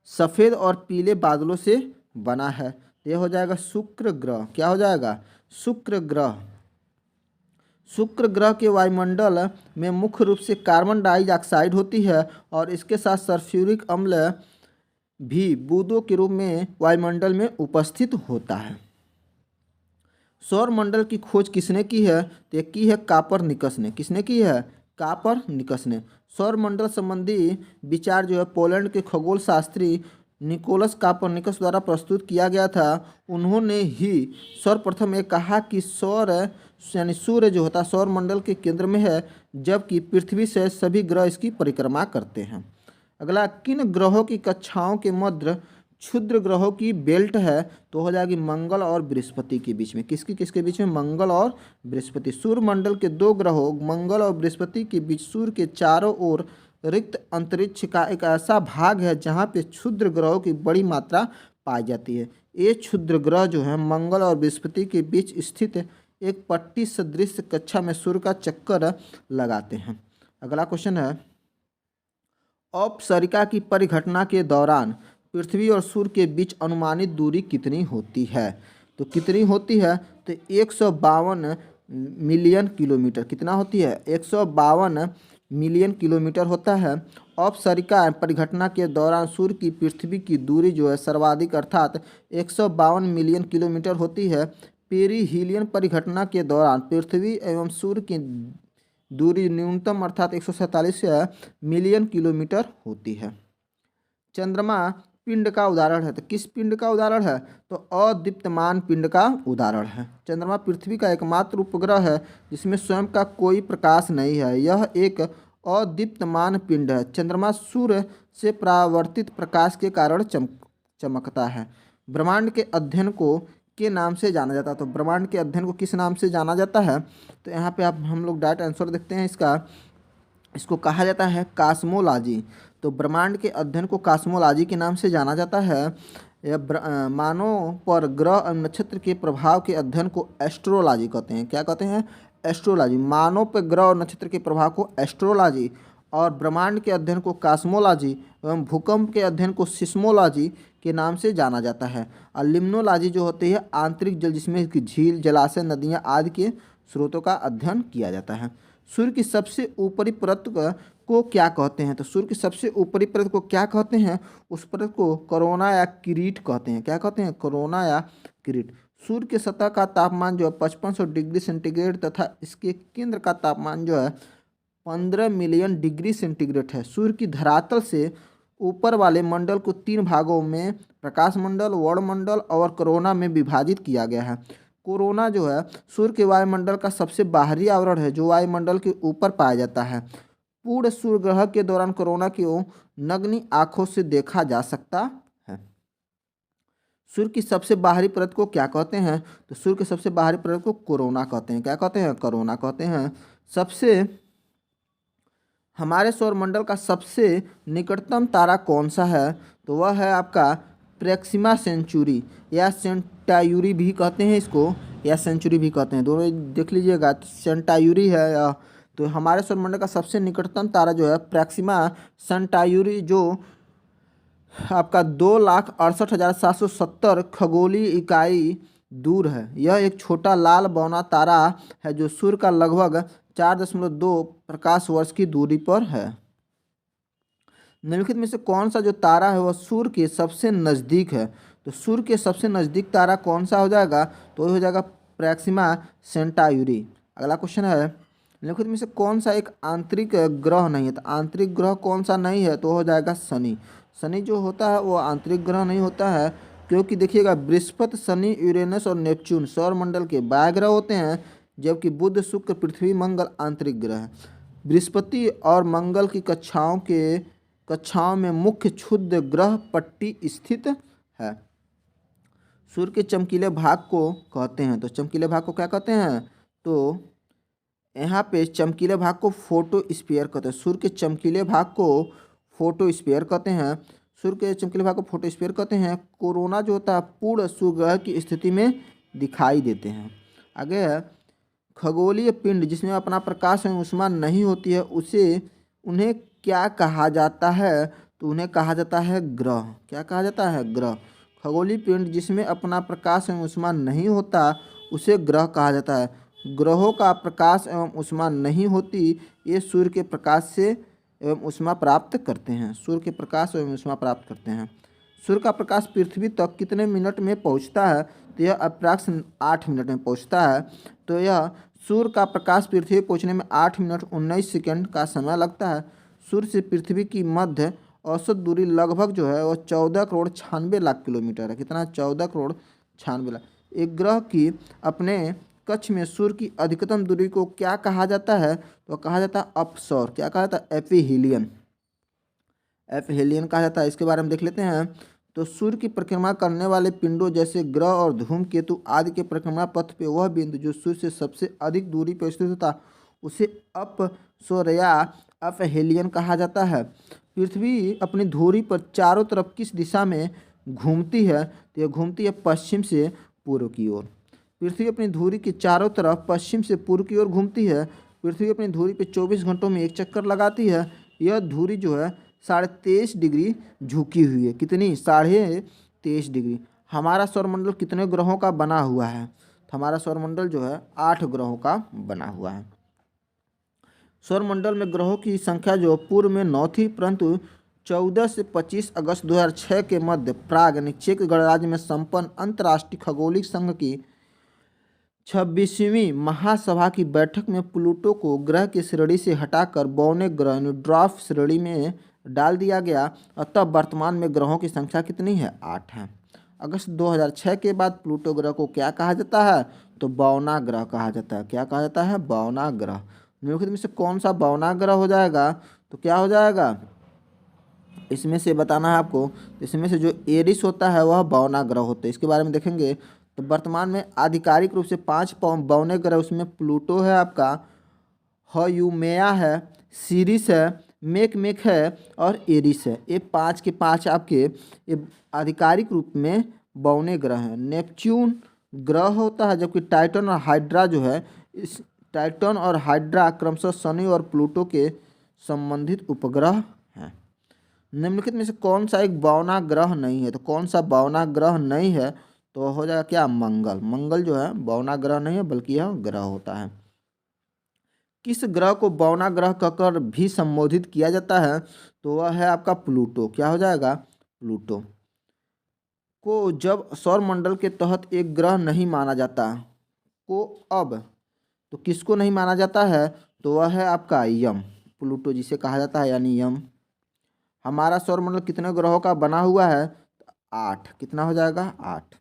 S1: सफ़ेद और पीले बादलों से बना है? यह हो जाएगा शुक्र ग्रह। क्या हो जाएगा? शुक्र ग्रह। शुक्र ग्रह के वायुमंडल में मुख्य रूप से कार्बन डाइऑक्साइड होती है और इसके साथ सल्फ्यूरिक अम्ल भी बूंदों के रूप में वायुमंडल में उपस्थित होता है। सौर मंडल की खोज किसने की है? तो ये की है कापरनिकस ने। किसने की है? कापरनिकस ने। सौर मंडल संबंधी विचार जो है पोलैंड के खगोल शास्त्री निकोलस कापरनिकस द्वारा प्रस्तुत किया गया था। उन्होंने ही सर्वप्रथम ये कहा कि सूर्य जो होता है सौर मंडल के केंद्र में है, जबकि पृथ्वी से सभी ग्रह इसकी परिक्रमा करते हैं। अगला, किन ग्रहों की कक्षाओं के मध्य क्षुद्र ग्रहों की बेल्ट है? तो हो जाएगी मंगल और बृहस्पति के बीच में। किसके बीच में? मंगल और बृहस्पति। सूर्य मंडल के दो ग्रहों मंगल और बृहस्पति के बीच सूर्य के चारों ओर रिक्त अंतरिक्ष का एक ऐसा भाग है जहाँ पे क्षुद्र ग्रहों की बड़ी मात्रा पाई जाती है। ये क्षुद्र ग्रह जो है मंगल और बृहस्पति के बीच स्थित एक पट्टी सदृश कक्षा में सूर्य का चक्कर लगाते हैं। अगला क्वेश्चन है, औपसरिका की परिघटना के दौरान पृथ्वी और सूर्य के बीच अनुमानित दूरी कितनी होती है? तो कितनी होती है? तो 152 मिलियन किलोमीटर। कितना होती है? 152 मिलियन किलोमीटर होता है। औपसरिका परिघटना के दौरान सूर्य की पृथ्वी की दूरी जो है सर्वाधिक अर्थात 152 मिलियन किलोमीटर होती है। पेरिहीलियन परिघटना के दौरान पृथ्वी एवं सूर्य की दूरी न्यूनतम अर्थात 147 मिलियन किलोमीटर होती है। चंद्रमा पिंड का उदाहरण है, तो किस पिंड का उदाहरण है? तो अदीप्यमान पिंड का उदाहरण है। चंद्रमा पृथ्वी का एकमात्र उपग्रह है जिसमें स्वयं का कोई प्रकाश नहीं है। यह एक अदीप्यमान पिंड है। चंद्रमा सूर्य से परावर्तित प्रकाश के कारण चमकता है। ब्रह्मांड के अध्ययन को के नाम से जाना जाता है। तो ब्रह्मांड के अध्ययन को किस नाम से जाना जाता है? तो यहाँ पे आप हम लोग डायरेक्ट आंसर देखते हैं इसका। इसको कहा जाता है कॉस्मोलॉजी। तो ब्रह्मांड के अध्ययन को कॉस्मोलॉजी के नाम से जाना जाता है। यह मानव पर ग्रह और नक्षत्र के प्रभाव के अध्ययन को एस्ट्रोलॉजी कहते हैं। क्या कहते हैं? एस्ट्रोलॉजी। मानव पर ग्रह और नक्षत्र के प्रभाव को एस्ट्रोलॉजी और ब्रह्मांड के अध्ययन को कॉस्मोलॉजी एवं भूकंप के अध्ययन को सिस्मोलॉजी के नाम से जाना जाता है। और लिम्नोलॉजी जो होती है आंतरिक जल, जिसमें कि झील, जलाशय, नदियाँ आदि के स्रोतों का अध्ययन किया जाता है। सूर्य की सबसे ऊपरी परत को क्या कहते हैं? तो सूर्य की सबसे ऊपरी परत को क्या कहते हैं? उस परत को कोरोना या किरीट कहते हैं। क्या कहते हैं? कोरोना या किरीट। सूर्य के सतह का तापमान जो है 5500 डिग्री सेंटीग्रेड तथा इसके केंद्र का तापमान जो है 15 मिलियन डिग्री सेंटीग्रेड है। सूर्य की धरातल से ऊपर वाले मंडल को 3 भागों में प्रकाश मंडल, वर्णमंडल और कोरोना में विभाजित किया गया है। कोरोना जो है सूर्य के वायुमंडल का सबसे बाहरी आवरण है जो वायुमंडल के ऊपर पाया जाता है। पूर्ण सूर्य ग्रहण के दौरान कोरोना को नग्न आंखों से देखा जा सकता है। सूर्य की सबसे बाहरी परत को क्या कहते हैं? तो सूर्य की सबसे बाहरी परत को कोरोना कहते हैं। क्या कहते हैं? कोरोना कहते हैं। सबसे हमारे सौरमंडल का सबसे निकटतम तारा कौन सा है? तो वह है आपका प्रेक्सिमा सेंचुरी या सेंटायूरी भी कहते हैं इसको, या सेंचुरी भी कहते हैं, दोनों देख लीजिएगा। सेंटायूरी है या तो हमारे सौरमंडल का सबसे निकटतम तारा जो है प्रेक्सिमा सेंटायूरी, जो आपका 2,68,770 खगोलीय इकाई दूर है। यह एक छोटा लाल बौना तारा है जो सूर्य का लगभग 4.2 प्रकाश वर्ष की दूरी पर है। निम्नलिखित में से कौन सा जो तारा है वह सूर्य के सबसे नज़दीक है? तो सूर्य के सबसे नज़दीक तारा कौन सा हो जाएगा? तो हो जाएगा प्रेक्सिमा सेंटायूरी। अगला क्वेश्चन है, निम्नलिखित में से कौन सा एक आंतरिक ग्रह नहीं है? तो आंतरिक ग्रह कौन सा नहीं है? तो हो जाएगा शनि। शनि जो होता है वो आंतरिक ग्रह नहीं होता है, क्योंकि देखिएगा बृहस्पति, शनि, यूरेनस और नेपच्यून सौरमंडल के बाह्य ग्रह होते हैं, जबकि बुध, शुक्र, पृथ्वी, मंगल आंतरिक ग्रह हैं। बृहस्पति और मंगल की कक्षाओं में मुख्य क्षुद्र ग्रह पट्टी स्थित है। सूर्य के चमकीले भाग को कहते हैं। तो चमकीले भाग को क्या कहते हैं? तो यहाँ पे चमकीले भाग को फोटोस्फीयर कहते हैं। सूर्य के चमकीले भाग को फोटोस्फीयर कहते हैं। सूर्य के चमकीले भाग को फोटोस्फीयर कहते हैं। कोरोना जो होता है पूर्ण सूर्य ग्रह की स्थिति में दिखाई देते हैं। आगे है, खगोलीय पिंड जिसमें अपना प्रकाश एवं ऊष्मा नहीं होती है उन्हें क्या कहा जाता है? तो उन्हें कहा जाता है ग्रह। क्या कहा जाता है? ग्रह। खगोलीय पिंड जिसमें अपना प्रकाश एवं ऊष्मा नहीं होता उसे ग्रह कहा जाता है। ग्रहों का प्रकाश एवं ऊष्मा नहीं होती, ये सूर्य के प्रकाश से एवं ऊष्मा प्राप्त करते हैं। सूर्य के प्रकाश एवं ऊष्मा प्राप्त करते हैं। सूर्य का प्रकाश पृथ्वी तक कितने मिनट में पहुंचता है? तो यह अप्रॉक्स 8 मिनट में पहुंचता है। तो यह सूर्य का प्रकाश पृथ्वी पहुंचने में 8 मिनट 19 सेकंड का समय लगता है। सूर्य से पृथ्वी की मध्य औसत दूरी लगभग जो है वो 14,96,00,000 किलोमीटर है। कितना? 14,96,00,000। एक ग्रह की अपने कक्ष में सूर्य की अधिकतम दूरी को क्या कहा जाता है? तो कहा जाता है अपसौर। क्या कहा जाता है? एपीहीलियन। एपीहीलियन कहा जाता है। इसके बारे में देख लेते हैं। तो सूर्य की परिक्रमा करने वाले पिंडों जैसे ग्रह और धूमकेतु आदि के परिक्रमा पथ पे वह बिंदु जो सूर्य से सबसे अधिक दूरी पर स्थित होता उसे अपसौर या अपहेलियन कहा जाता है। पृथ्वी अपनी धुरी पर चारों तरफ किस दिशा में घूमती है? तो यह घूमती है पश्चिम से पूर्व की ओर। पृथ्वी अपनी धुरी के चारों तरफ पश्चिम से पूर्व की ओर घूमती है। पृथ्वी अपनी धुरी पर 24 घंटों में एक चक्कर लगाती है। यह धुरी जो है 23.5 डिग्री झुकी हुई है। कितनी? 23.5 डिग्री। हमारा सौरमंडल कितने ग्रहों का बना हुआ है? तो हमारा सौरमंडल जो है 8 ग्रहों का बना हुआ है। सौरमंडल में ग्रहों की संख्या जो पूर्व में 9 थी, परंतु 14 से 25 अगस्त 2006 के मध्य प्राग यानी चेक गणराज्य में संपन्न अंतर्राष्ट्रीय खगोलिक संघ की 26वीं महासभा की बैठक में प्लूटो को ग्रह की श्रेणी से हटाकर बौने ग्रह यानी ड्वार्फ श्रेणी में डाल दिया गया। अतः वर्तमान में ग्रहों की संख्या कितनी है? 8 है। अगस्त 2006 के बाद प्लूटो ग्रह को क्या कहा जाता है? तो बौना ग्रह कहा जाता है। क्या कहा जाता है? बौना ग्रह। निम्नलिखित में से कौन सा बौना ग्रह हो जाएगा? तो क्या हो जाएगा? इसमें से बताना है आपको। इसमें से जो एरिस होता है वह बौना ग्रह होता है। इसके बारे में देखेंगे तो वर्तमान में आधिकारिक रूप से 5 बौने ग्रह, उसमें प्लूटो है आपका, हयूमेया है, सीरिस है, मेक है और एरिस है। ये 5 के 5 आपके ये आधिकारिक रूप में बौने ग्रह हैं। नेपच्यून ग्रह होता है, जबकि टाइटन और हाइड्रा जो है, इस टाइटन और हाइड्रा क्रमशः शनि और प्लूटो के संबंधित उपग्रह हैं। निम्नलिखित में से कौन सा एक बौना ग्रह नहीं है? तो कौन सा बौना ग्रह नहीं है? तो हो जाएगा क्या? मंगल। मंगल जो है बौना ग्रह नहीं है, बल्कि यह ग्रह होता है। किस ग्रह को बौना ग्रह कहकर भी संबोधित किया जाता है? तो वह है आपका प्लूटो। क्या हो जाएगा? प्लूटो को जब सौर मंडल के तहत एक ग्रह नहीं माना जाता को अब तो किसको नहीं माना जाता है? तो वह है आपका यम, प्लूटो जिसे कहा जाता है, यानी यम। हमारा सौरमंडल कितने ग्रहों का बना हुआ है? 8। कितना हो जाएगा? 8।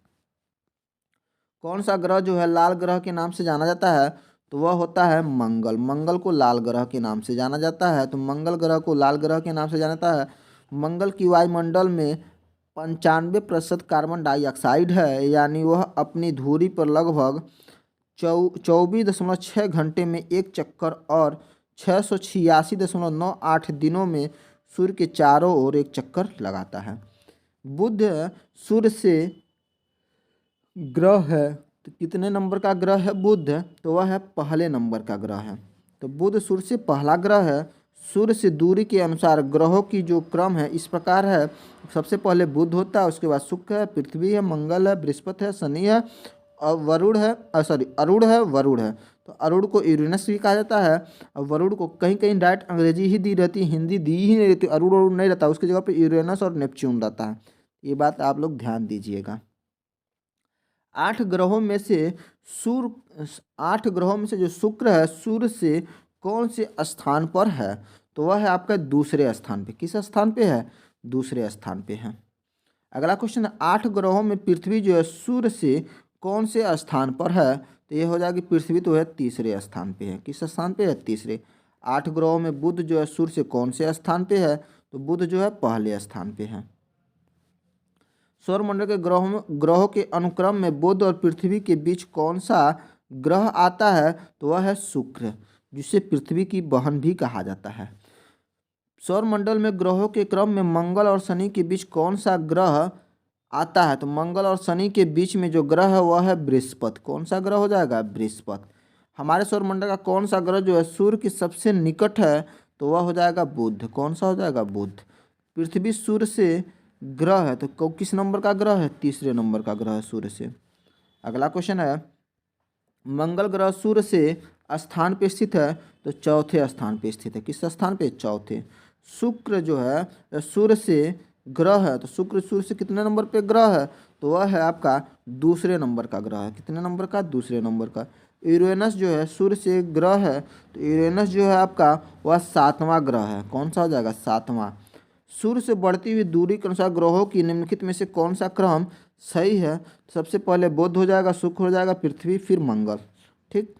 S1: कौन सा ग्रह जो है लाल ग्रह के नाम से जाना जाता है? तो वह होता है मंगल। मंगल को लाल ग्रह के नाम से जाना जाता है। तो मंगल ग्रह को लाल ग्रह के नाम से जाना जाता है। मंगल की वायुमंडल में 95% कार्बन डाइऑक्साइड है, यानी वह अपनी धुरी पर लगभग 24.6 घंटे में एक चक्कर और 686.98 दिनों में सूर्य के चारों ओर एक चक्कर लगाता है। बुध सूर्य से ग्रह है, तो कितने नंबर का ग्रह है बुध? तो वह है पहले नंबर का ग्रह है। तो बुध सूर्य से पहला ग्रह है। सूर्य से दूरी के अनुसार ग्रहों की जो क्रम है इस प्रकार है। सबसे पहले बुध होता है, उसके बाद शुक्र है, पृथ्वी है, मंगल है, बृहस्पति है, शनि है और वरुण है, अरुण है, वरुण है। तो अरुण को यूरेनस भी कहा जाता है। और वरुण को कहीं कहीं डायरेक्ट अंग्रेजी ही दी रहती है, हिंदी दी ही नहीं रहती, अरुण नहीं रहता, उसकी जगह पे यूरेनस और नेपच्यून रहता है। ये बात आप लोग ध्यान दीजिएगा। 8 ग्रहों में से सूर्य 8 ग्रहों में से जो शुक्र है सूर्य से कौन से स्थान पर है? तो वह है आपका दूसरे स्थान पे। किस स्थान पे है? दूसरे स्थान पे है। अगला क्वेश्चन है 8 ग्रहों में पृथ्वी जो है सूर्य से कौन से स्थान पर है? तो ये हो जाएगी पृथ्वी तो है तीसरे स्थान पे है। किस स्थान पे है? तीसरे। 8 ग्रहों में बुध जो है सूर्य से कौन से स्थान पे है? तो बुध जो है पहले स्थान पे है। सौरमंडल के ग्रहों के अनुक्रम में बुध और पृथ्वी के बीच कौन सा ग्रह आता है? तो वह है शुक्र, जिसे पृथ्वी की बहन भी कहा जाता है। सौरमंडल में ग्रहों के क्रम में मंगल और शनि के बीच कौन सा ग्रह आता है? तो मंगल और शनि के बीच में जो ग्रह है वह है बृहस्पति। कौन सा ग्रह हो जाएगा? बृहस्पति। हमारे सौरमंडल का कौन सा ग्रह जो है सूर्य के सबसे निकट है? तो वह हो जाएगा बुध। कौन सा हो जाएगा? बुध। पृथ्वी सूर्य से ग्रह है, तो किस नंबर का ग्रह है? तीसरे नंबर का ग्रह है सूर्य से। अगला क्वेश्चन है मंगल ग्रह सूर्य से स्थान पे स्थित है, तो चौथे स्थान पे स्थित है। किस स्थान पे? चौथे। शुक्र जो है सूर्य से ग्रह है, तो शुक्र सूर्य से कितने नंबर पे ग्रह है? तो वह है आपका दूसरे नंबर का ग्रह है। कितने नंबर का? दूसरे नंबर का। यूरेनस जो है सूर्य से ग्रह है, तो यूरेनस जो है आपका वह 7वां ग्रह है। कौन सा हो जाएगा? 7वां। सूर्य से बढ़ती हुई दूरी के अनुसार ग्रहों की निम्नलिखित में से कौन सा क्रम सही है? सबसे पहले बुध हो जाएगा, शुक्र हो जाएगा, पृथ्वी, फिर मंगल। ठीक।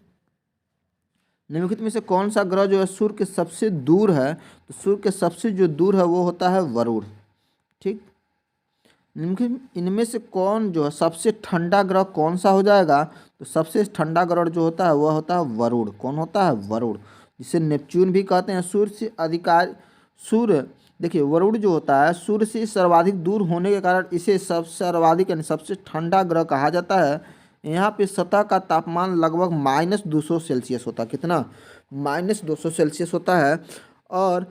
S1: निम्नलिखित में से कौन सा ग्रह जो है सूर्य के सबसे दूर है? तो सूर्य के सबसे जो दूर है वो होता है वरुण। ठीक। निम्नलिखित इनमें से कौन जो है सबसे ठंडा ग्रह कौन सा हो जाएगा? तो सबसे ठंडा ग्रह जो होता है वह होता है वरुण। कौन होता है? वरुण, जिसे नेपच्यून भी कहते हैं। सूर्य देखिए वरुण जो होता है सूर्य से सर्वाधिक दूर होने के कारण इसे सर्वाधिक यानी सबसे ठंडा ग्रह कहा जाता है। यहाँ पे सतह का तापमान लगभग -200 सेल्सियस होता है। कितना? -200 सेल्सियस होता है। और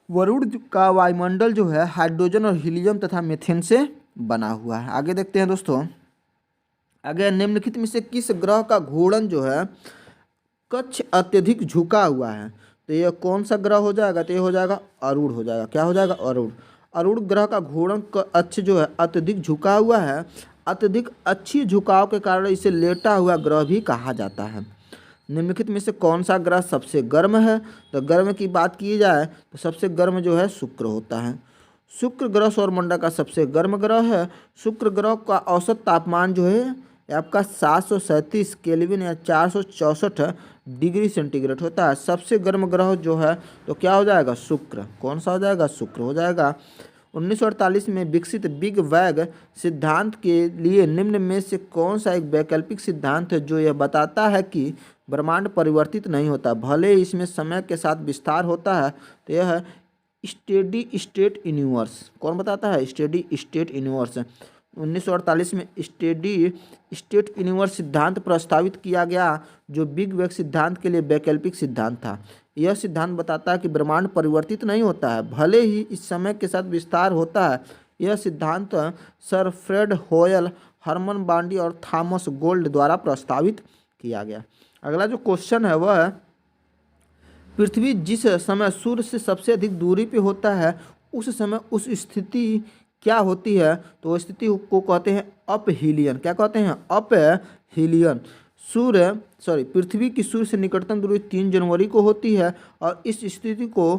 S1: वरुण का वायुमंडल जो है हाइड्रोजन और हीलियम तथा मीथेन से बना हुआ है। आगे देखते हैं दोस्तों। आगे निम्नलिखित में से किस ग्रह का घूर्णन जो है कक्ष अत्यधिक झुका हुआ है? तो यह कौन सा ग्रह हो जाएगा? तो ये हो जाएगा अरूण हो जाएगा। क्या हो जाएगा? अरूण। अरूण ग्रह का घूर्णन अक्ष जो है अत्यधिक झुका हुआ है। अत्यधिक अच्छी झुकाव के कारण इसे लेटा हुआ ग्रह भी कहा जाता है। निम्नलिखित में से कौन सा ग्रह सबसे गर्म है? तो गर्म की बात की जाए तो सबसे गर्म जो है शुक्र होता है। शुक्र ग्रह सौरमंडल का सबसे गर्म ग्रह है। शुक्र ग्रह का औसत तापमान जो है आपका 737 केल्विन या 464 डिग्री सेंटीग्रेड होता है। सबसे गर्म ग्रह जो है तो क्या हो जाएगा? शुक्र। कौन सा हो जाएगा? शुक्र हो जाएगा। 1948 में विकसित बिग बैग सिद्धांत के लिए निम्न में से कौन सा एक वैकल्पिक सिद्धांत है जो यह बताता है कि ब्रह्मांड परिवर्तित नहीं होता, भले ही इसमें समय के साथ विस्तार होता है? तो यह है स्टेडी स्टेट यूनिवर्स। कौन बताता है? Steady state universe. 1948 में स्टेडी स्टेट यूनिवर्स सिद्धांत प्रस्तावित किया गया जो बिग बैंग सिद्धांत के लिए वैकल्पिक सिद्धांत था। यह सिद्धांत बताता है कि ब्रह्मांड परिवर्तित नहीं होता है, भले ही इस समय के साथ विस्तार होता है। यह सिद्धांत सर फ्रेड होयल, हरमन बांडी और थॉमस गोल्ड द्वारा प्रस्तावित किया गया। अगला जो क्वेश्चन है वह है पृथ्वी जिस समय सूर्य से सबसे अधिक दूरी पे होता है उस समय उस स्थिति क्या होती है? तो वो स्थिति को कहते हैं अपहीलियन। क्या कहते हैं? अपहीलियन। पृथ्वी की सूर्य से निकटतम दूरी 3 जनवरी को होती है और इस स्थिति को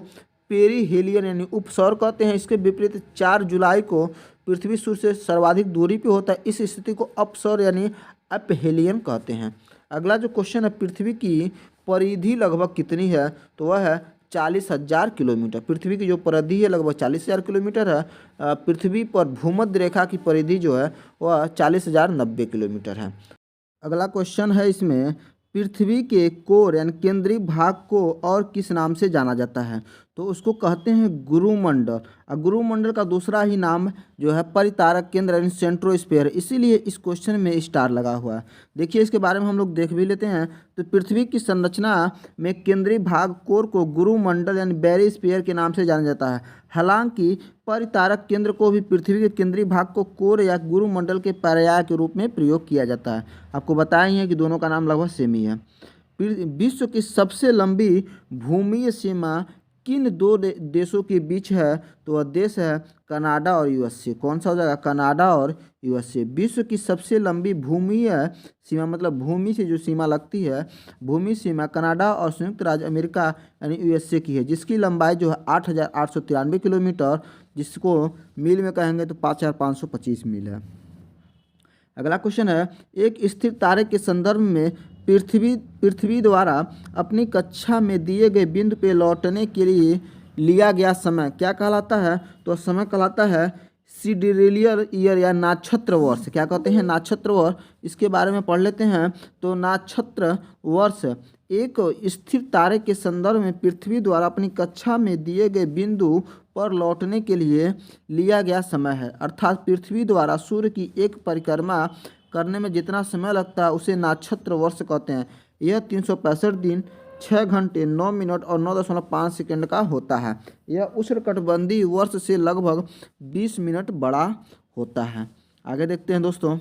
S1: पेरीहेलियन यानी उपसौर कहते हैं। इसके विपरीत 4 जुलाई को पृथ्वी सूर्य से सर्वाधिक दूरी पे होता है, इस स्थिति को अपसौर यानी अपहेलियन कहते हैं। अगला जो क्वेश्चन है पृथ्वी की परिधि लगभग कितनी है? तो वह है 40,000 किलोमीटर। पृथ्वी की जो परिधि है लगभग 40,000 किलोमीटर है। पृथ्वी पर भूमध्य रेखा की परिधि जो है वह 40,090 किलोमीटर है। अगला क्वेश्चन है इसमें पृथ्वी के कोर यानी केंद्रीय भाग को और किस नाम से जाना जाता है? तो उसको कहते हैं गुरुमंडल। और गुरुमंडल का दूसरा ही नाम जो है परितारक केंद्र यानी सेंट्रोस्फीयर, इसीलिए इस क्वेश्चन में स्टार लगा हुआ है। देखिए इसके बारे में हम लोग देख भी लेते हैं। तो पृथ्वी की संरचना में केंद्रीय भाग कोर को गुरुमंडल यानी बैरिस्फीयर के नाम से जाना जाता है। हालांकि परितारक केंद्र को भी पृथ्वी के केंद्रीय भाग को कोर या गुरुमंडल के पर्याय के रूप में प्रयोग किया जाता है। आपको बताया ही है कि दोनों का नाम लगभग सेम ही है। विश्व की सबसे लंबी भूमि सीमा किन दो देशों के बीच है? तो वह देश है कनाडा और यूएसए। कौन सा हो जाएगा? कनाडा और यूएसए। विश्व की सबसे लंबी भूमि सीमा मतलब भूमि से जो सीमा लगती है, भूमि सीमा कनाडा और संयुक्त राज्य अमेरिका यानी यूएसए की है, जिसकी लंबाई जो है 8,893 किलोमीटर, जिसको मील में कहेंगे तो 5,525 मील है। अगला क्वेश्चन है एक स्थिर तारे के संदर्भ में पृथ्वी द्वारा अपनी कक्षा में दिए गए बिंदु पे लौटने के लिए लिया गया समय क्या कहलाता है? तो समय कहलाता है सिडिरेलियर ईयर या नाक्षत्र वर्ष। क्या कहते हैं? नाक्षत्र वर्ष। इसके बारे में पढ़ लेते हैं। तो नाक्षत्र वर्ष एक स्थिर तारे के संदर्भ में पृथ्वी द्वारा अपनी कक्षा में दिए गए बिंदु पर लौटने के लिए लिया गया समय है। अर्थात पृथ्वी द्वारा सूर्य की एक परिक्रमा करने में जितना समय लगता है उसे नाक्षत्र वर्ष कहते हैं। यह 365 दिन 6 घंटे 9 मिनट और 9.5 सेकंड का होता है। यह उष्णकटिबंधीय वर्ष से लगभग 20 मिनट बड़ा होता है। आगे देखते हैं दोस्तों।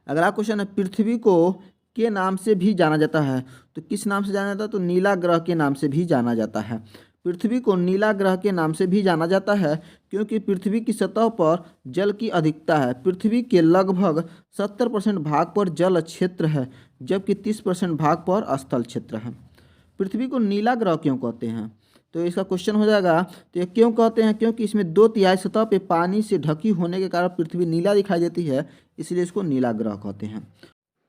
S1: अगला क्वेश्चन है पृथ्वी को के नाम से भी जाना जाता है। तो किस नाम से जाना जाता है? तो नीला ग्रह के नाम से भी जाना जाता है। पृथ्वी को नीला ग्रह के नाम से भी जाना जाता है क्योंकि पृथ्वी की सतह पर जल की अधिकता है। पृथ्वी के लगभग 70% भाग पर जल क्षेत्र है जबकि 30% भाग पर स्थल क्षेत्र है। पृथ्वी को नीला ग्रह क्यों कहते हैं? तो इसका क्वेश्चन हो जाएगा तो ये क्यों कहते हैं? क्योंकि इसमें 2/3 सतह पे पानी से ढकी होने के कारण पृथ्वी नीला दिखाई देती है, इसलिए इसको नीला ग्रह कहते हैं।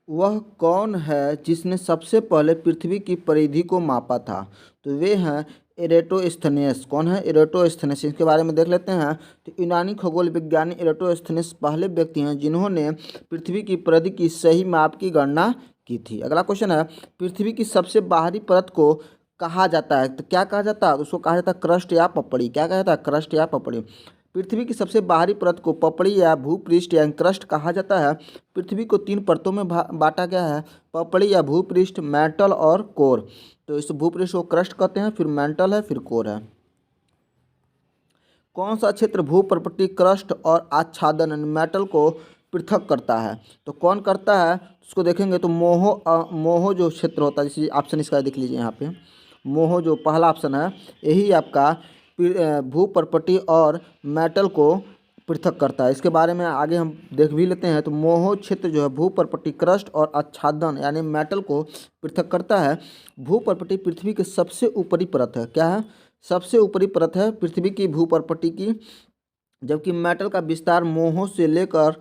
S1: वह कौन है जिसने सबसे पहले पृथ्वी की परिधि को मापा था? तो वे हैं एरेटोस्थेनेस। कौन है? एरेटोस्थेनेस। इसके बारे में देख लेते हैं। तो यूनानी खगोल विज्ञानी एरेटोस्थेनेस पहले व्यक्ति हैं जिन्होंने पृथ्वी की परिधि की सही माप की गणना की थी। अगला क्वेश्चन है पृथ्वी की सबसे बाहरी परत को कहा जाता है। तो क्या कहा जाता है? उसको कहा जाता है क्रस्ट या पपड़ी। क्या कहा जाता है? क्रस्ट या पपड़ी। पृथ्वी की सबसे बाहरी परत को पपड़ी या भूपृष्ठ या क्रस्ट कहा जाता है। पृथ्वी को 3 परतों में बांटा गया है, पपड़ी या भूपृष्ठ, मेंटल और कोर। तो इस भूपृष्ठ को क्रस्ट कहते हैं, फिर मेंटल है, फिर कोर है। कौन सा क्षेत्र भूप्रपट्टी, क्रस्ट और आच्छादन मेटल को पृथक करता है? तो कौन करता है उसको देखेंगे तो मोहो जो क्षेत्र होता है, जैसे ऑप्शन इसका देख लीजिए यहाँ पे, मोहो जो पहला ऑप्शन है यही आपका भूपर्पटी और मेटल को पृथक करता है। इसके बारे में आगे हम देख भी लेते हैं। तो मोहो क्षेत्र जो है भूपर्पटी क्रस्ट और आच्छादन यानी मेटल को पृथक करता है। भूपर्पटी पृथ्वी के सबसे ऊपरी परत है। क्या है? सबसे ऊपरी परत है पृथ्वी की भूपर्पटी की, जबकि मेटल का विस्तार मोहो से लेकर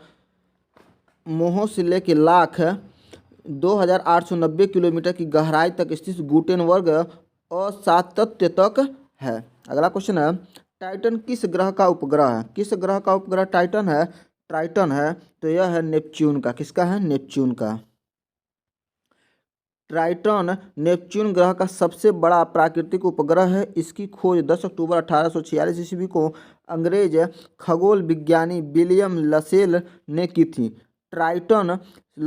S1: लाख 2890 किलोमीटर की गहराई तक स्थित गुटेनबर्ग असातत्य तक है। अगला क्वेश्चन है, टाइटन किस ग्रह का उपग्रह है? किस ग्रह का उपग्रह टाइटन है? टाइटन है तो यह है नेपच्यून का। किसका है? नेपच्यून का। टाइटन नेपच्यून ग्रह का सबसे बड़ा प्राकृतिक उपग्रह है। इसकी खोज 10 अक्टूबर 1846 ईस्वी को अंग्रेज खगोल विज्ञानी विलियम लसेल ने की थी। टाइटन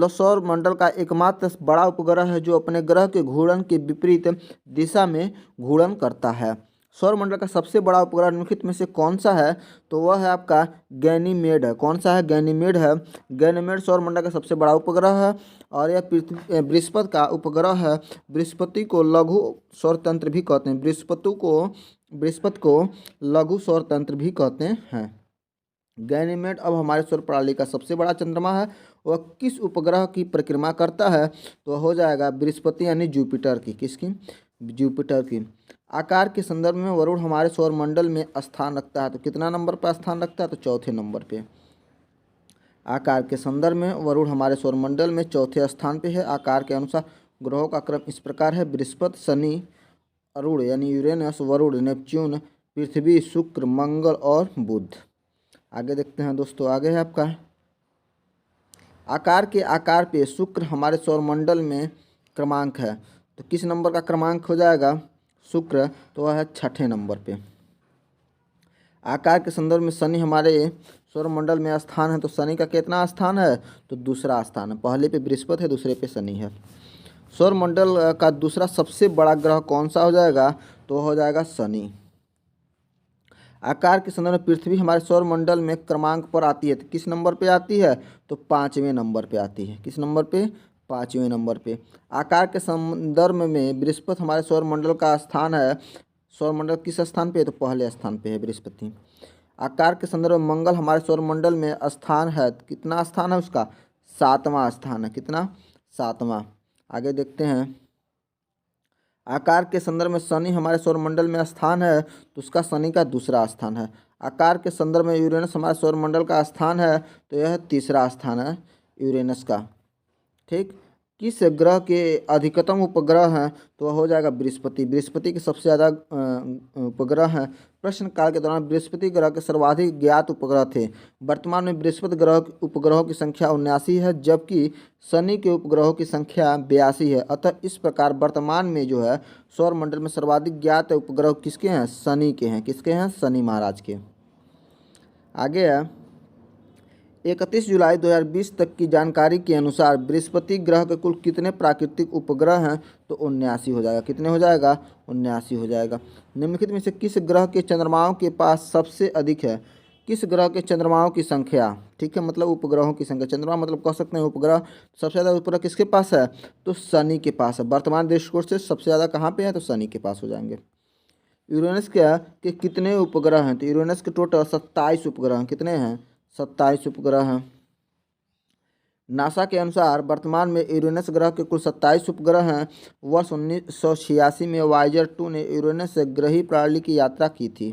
S1: सौर मंडल का एकमात्र बड़ा उपग्रह है जो अपने ग्रह के घूर्णन के विपरीत दिशा में घूर्णन करता है। सौर मंडल का सबसे बड़ा उपग्रह निम्नलिखित में से कौन सा है? तो वह है आपका गैनीमेड है। कौन सा है? गैनीमेड है। गैनीमेड सौर मंडल का सबसे बड़ा उपग्रह है और यह बृहस्पति का उपग्रह है। बृहस्पति को लघु सौर तंत्र भी कहते हैं। बृहस्पति को लघु सौर तंत्र भी कहते हैं। गैनीमेड अब हमारे सौर प्रणाली का सबसे बड़ा चंद्रमा है। वह किस उपग्रह की परिक्रमा करता है? तो हो जाएगा बृहस्पति यानी जुपिटर की। किसकी? जुपिटर की। आकार के संदर्भ में वरुण हमारे सौर मंडल में स्थान रखता है तो कितना नंबर पर स्थान रखता है? तो चौथे नंबर पे। आकार के संदर्भ में वरुण हमारे सौर मंडल में चौथे स्थान पे है। आकार के अनुसार ग्रहों का क्रम इस प्रकार है: बृहस्पति, शनि, अरुण यानी यूरेनस, वरुण, नेपच्यून, पृथ्वी, शुक्र, मंगल और बुध। आगे देखते हैं दोस्तों। आगे है आपका आकार पे शुक्र हमारे सौर मंडल में क्रमांक है तो किस नंबर का क्रमांक हो जाएगा? शुक्र तो वह है छठे नंबर पे। आकार के संदर्भ में शनि हमारे सौर मंडल में स्थान है तो शनि का कितना स्थान है? तो दूसरा स्थान है। पहले पे बृहस्पति है, दूसरे पे शनि है। सौर मंडल का दूसरा सबसे बड़ा ग्रह कौन सा हो जाएगा? तो हो जाएगा शनि। आकार के संदर्भ में पृथ्वी हमारे सौर मंडल में क्रमांक पर आती है तो किस नंबर पे आती है? तो 5वें नंबर पे आती है। किस नंबर पे? 5वें नंबर पे। आकार के संदर्भ में बृहस्पति हमारे सौर मंडल का स्थान है। सौर मंडल किस स्थान पे है? तो पहले स्थान पे है बृहस्पति। आकार के संदर्भ में मंगल हमारे सौर मंडल में स्थान है। कितना स्थान है उसका? 7वां स्थान है। कितना? 7वां। आगे देखते हैं। आकार के संदर्भ में शनि हमारे सौर मंडल में स्थान है तो उसका शनि का दूसरा स्थान है। आकार के संदर्भ में यूरेनस हमारे सौर मंडल का स्थान है तो यह तीसरा स्थान है यूरेनस का। ठीक। किस ग्रह के अधिकतम उपग्रह हैं? तो वह हो जाएगा बृहस्पति। बृहस्पति के सबसे ज़्यादा उपग्रह हैं। प्रश्न काल के दौरान बृहस्पति ग्रह के सर्वाधिक ज्ञात उपग्रह थे। वर्तमान में बृहस्पति ग्रह उपग्रहों की संख्या 79 है जबकि शनि के उपग्रहों की संख्या 82 है। अतः इस प्रकार वर्तमान में जो है सौर मंडल में सर्वाधिक ज्ञात उपग्रह किसके हैं? शनि के हैं। किसके हैं? शनि महाराज के। आगे है 31 जुलाई 2020 तक की जानकारी के अनुसार बृहस्पति ग्रह के कुल कितने प्राकृतिक उपग्रह हैं? तो 79 हो जाएगा। कितने हो जाएगा? 79 हो जाएगा। निम्नलिखित में से किस ग्रह के चंद्रमाओं के पास सबसे अधिक है? किस ग्रह के चंद्रमाओं की संख्या? ठीक है, मतलब उपग्रहों की संख्या। चंद्रमा मतलब कह सकते हैं उपग्रह। सबसे ज़्यादा उपग्रह किसके पास है? तो शनि के पास है। वर्तमान दृष्टिकोण से सबसे ज़्यादा कहाँ पे है? तो शनि के पास हो जाएंगे। यूरेनस के कितने उपग्रह हैं? तो यूरेनस के टोटल 27 उपग्रह हैं। कितने हैं? 27 उपग्रह हैं। नासा के अनुसार वर्तमान में यूरेनस ग्रह के कुल 27 उपग्रह हैं। वर्ष 1986 में वाइजर 2 ने यूरेनस से ग्रही प्रणाली की यात्रा की थी।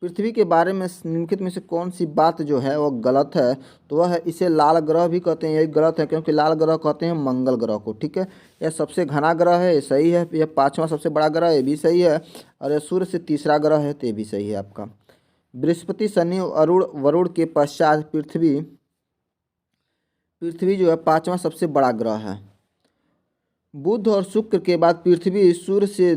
S1: पृथ्वी के बारे में निम्नलिखित में से कौन सी बात जो है वह गलत है? तो वह है इसे लाल ग्रह भी कहते हैं। यही गलत है क्योंकि लाल ग्रह कहते हैं मंगल ग्रह को। ठीक है, यह सबसे घना ग्रह है, ये सही है। यह 5वां सबसे बड़ा ग्रह है, ये भी सही है। और यह सूर्य से तीसरा ग्रह है तो ये भी सही है आपका। बृहस्पति, शनि, अरुण, वरुण के पश्चात पृथ्वी जो है 5वां सबसे बड़ा ग्रह है। बुध और शुक्र के बाद पृथ्वी सूर्य से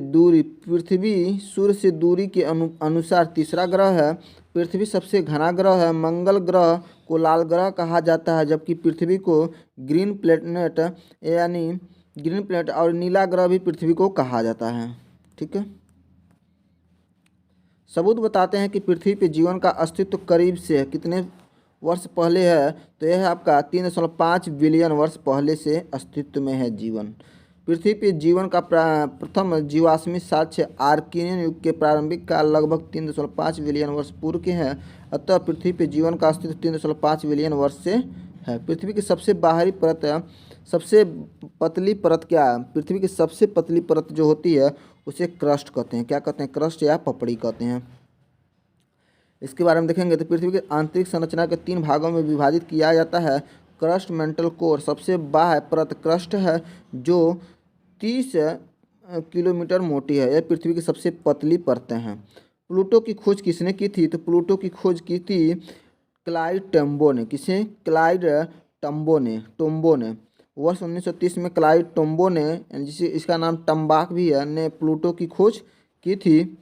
S1: दूरी के अनुसार तीसरा ग्रह है। पृथ्वी सबसे घना ग्रह है। मंगल ग्रह को लाल ग्रह कहा जाता है जबकि पृथ्वी को ग्रीन प्लेनेट और नीला ग्रह भी पृथ्वी को कहा जाता है। ठीक है, सबूत बताते हैं कि पृथ्वी पर जीवन का अस्तित्व करीब से है। कितने वर्ष पहले है? तो यह है आपका 3.5 बिलियन वर्ष पहले से अस्तित्व में है जीवन। पृथ्वी पर जीवन का प्रथम जीवाश्मी साक्ष्य आर्कियन युग के प्रारंभिक काल लगभग 3.5 बिलियन वर्ष पूर्व के हैं। अतः पृथ्वी पर जीवन का अस्तित्व 3.5 बिलियन वर्ष से है। पृथ्वी की सबसे बाहरी परत, सबसे पतली परत क्या है? पृथ्वी की सबसे पतली परत जो होती है उसे क्रस्ट कहते हैं। क्या कहते हैं? क्रस्ट या पपड़ी कहते हैं। इसके बारे में देखेंगे तो पृथ्वी के आंतरिक संरचना के 3 भागों में विभाजित किया जाता है। Crust, mantle core. सबसे बाह्य परत क्रस्ट है जो 30 किलोमीटर मोटी है। यह पृथ्वी की सबसे पतली परतें हैं। प्लूटो की खोज किसने की थी? तो प्लूटो की खोज की थी क्लाइड टम्बो ने। किसे? क्लाइड टोम्बो ने वर्ष 1930 में क्लाइड टोम्बो ने, जिसे इसका नाम टम्बाक भी है, ने प्लूटो की खोज की थी।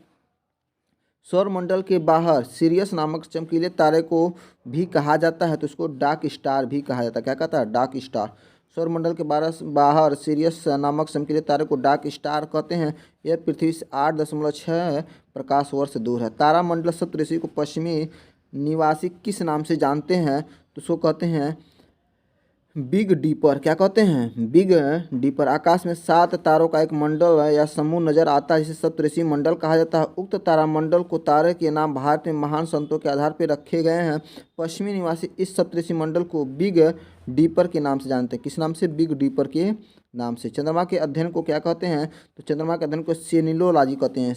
S1: सौरमंडल के बाहर सिरियस नामक चमकीले तारे को भी कहा जाता है, तो उसको डार्क स्टार भी कहा जाता है। क्या कहता है? Dark star. सौरमंडल के बाहर सिरियस नामक चमकीले तारे को डार्क स्टार कहते हैं। यह पृथ्वी से 8.6 प्रकाश वर्ष दूर है। तारामंडल सप्तऋषि को पश्चिमी निवासी किस नाम से जानते हैं? तो उसको कहते हैं बिग डीपर। क्या कहते हैं? Big deeper. आकाश में 7 तारों का एक मंडल या समूह नजर आता है जिसे सप्तऋषि मंडल कहा जाता है। उक्त तारामंडल को तारे के नाम भारत में महान संतों के आधार पर रखे गए हैं। पश्चिमी निवासी इस सप्तऋषि मंडल को बिग डीपर के नाम से जानते हैं। किस नाम से? बिग डीपर के नाम से। चंद्रमा के अध्ययन को क्या कहते हैं? तो चंद्रमा के अध्ययन को सेलिनोलॉजी कहते हैं।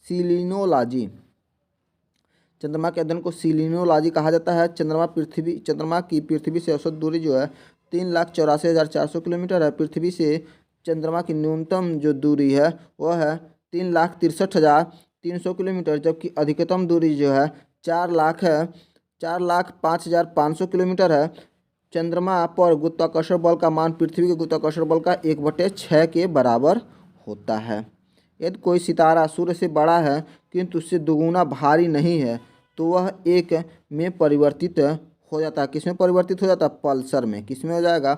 S1: सीलिनोलॉजी। चंद्रमा के अध्ययन को सीलिनोलॉजी कहा जाता है। चंद्रमा की पृथ्वी से औसत दूरी जो है 3,84,400 किलोमीटर है। पृथ्वी से चंद्रमा की न्यूनतम जो दूरी है वह है 3,63,300 किलोमीटर, जबकि अधिकतम दूरी जो है 4,05,500 किलोमीटर है। चंद्रमा पर गुरुत्वाकर्षण बल का मान पृथ्वी के गुरुत्वाकर्षण बल का 1/6 के बराबर होता है। यदि कोई सितारा सूर्य से बड़ा है किंतु उससे दोगुना भारी नहीं है तो वह एक में परिवर्तित हो जाता है। किसमें परिवर्तित हो जाता है? पल्सर में। किसमें हो जाएगा?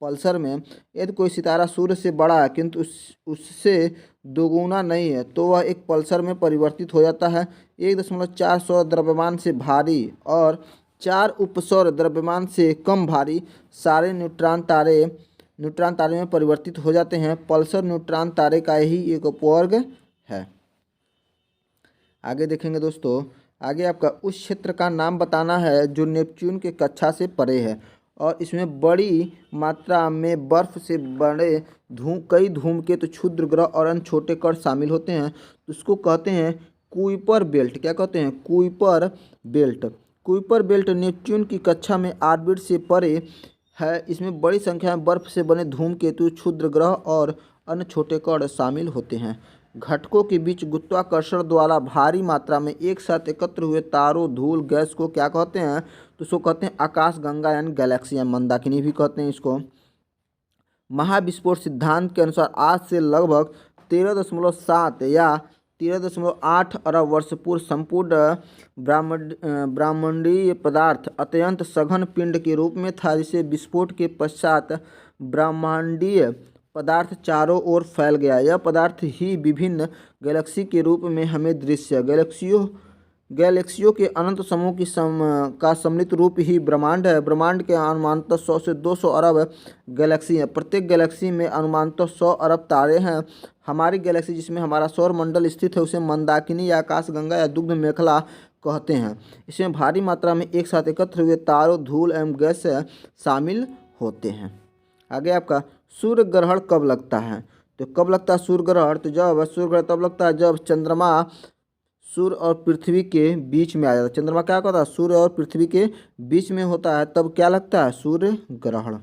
S1: पल्सर में। यदि कोई सितारा सूर्य से बड़ा है किंतु उससे दोगुना नहीं है तो वह एक पल्सर में परिवर्तित हो जाता है। 1.4 सौर द्रव्यमान से भारी और 4 उपसौर द्रव्यमान से कम भारी सारे न्यूट्रॉन तारे में परिवर्तित हो जाते हैं। पल्सर न्यूट्रॉन तारे का ही एक उपवर्ग है। आगे देखेंगे दोस्तों। आगे आपका उस क्षेत्र का नाम बताना है जो नेपच्यून के कक्षा से परे है और इसमें बड़ी मात्रा में बर्फ से बड़े कई धूमकेतु, क्षुद्र ग्रह और अन्य छोटे कण शामिल होते हैं। तो उसको कहते हैं कुइपर बेल्ट। क्या कहते हैं? Kuiper belt. Kuiper belt Neptune की कक्षा में ऑर्बिट से परे है। इसमें बड़ी संख्या में बर्फ से बने धूमकेतु, क्षुद्र ग्रह और अन्य छोटे कण शामिल होते हैं। घटकों के बीच गुरुत्वाकर्षण द्वारा भारी मात्रा में एक साथ एकत्र हुए तारों, धूल, गैस को क्या कहते हैं? तो इसको कहते हैं आकाशगंगा यानी गैलेक्सी या मंदाकिनी भी कहते हैं इसको। महाविस्फोट सिद्धांत के अनुसार आज से लगभग 13.7 या 13.8 अरब वर्ष पूर्व संपूर्ण ब्रह्मांडीय पदार्थ अत्यंत सघन पिंड के रूप में था, जिसे विस्फोट के पश्चात ब्रह्मांडीय पदार्थ चारों ओर फैल गया। यह पदार्थ ही विभिन्न गैलेक्सी के रूप में हमें दृश्य गैलेक्सियों के अनंत समूह का सम्मिलित रूप ही ब्रह्मांड है। ब्रह्मांड के अनुमानतः 100 से 200 अरब गैलेक्सी हैं। प्रत्येक गैलेक्सी में अनुमानतः 100 अरब तारे हैं। हमारी गैलेक्सी जिसमें हमारा सौर मंडल स्थित है उसे मंदाकिनी या आकाशगंगा या दुग्ध मेखला कहते हैं। इसमें भारी मात्रा में एक साथ एकत्र हुए तारों, धूल एवं गैस शामिल होते हैं। आगे आपका सूर्य ग्रहण कब लगता है? तो कब लगता है सूर्य ग्रहण? तो जब सूर्य ग्रहण तब लगता है जब चंद्रमा सूर्य और पृथ्वी के बीच में आ जाता है। चंद्रमा क्या होता है? सूर्य और पृथ्वी के बीच में होता है, तब क्या लगता है? सूर्य ग्रहण।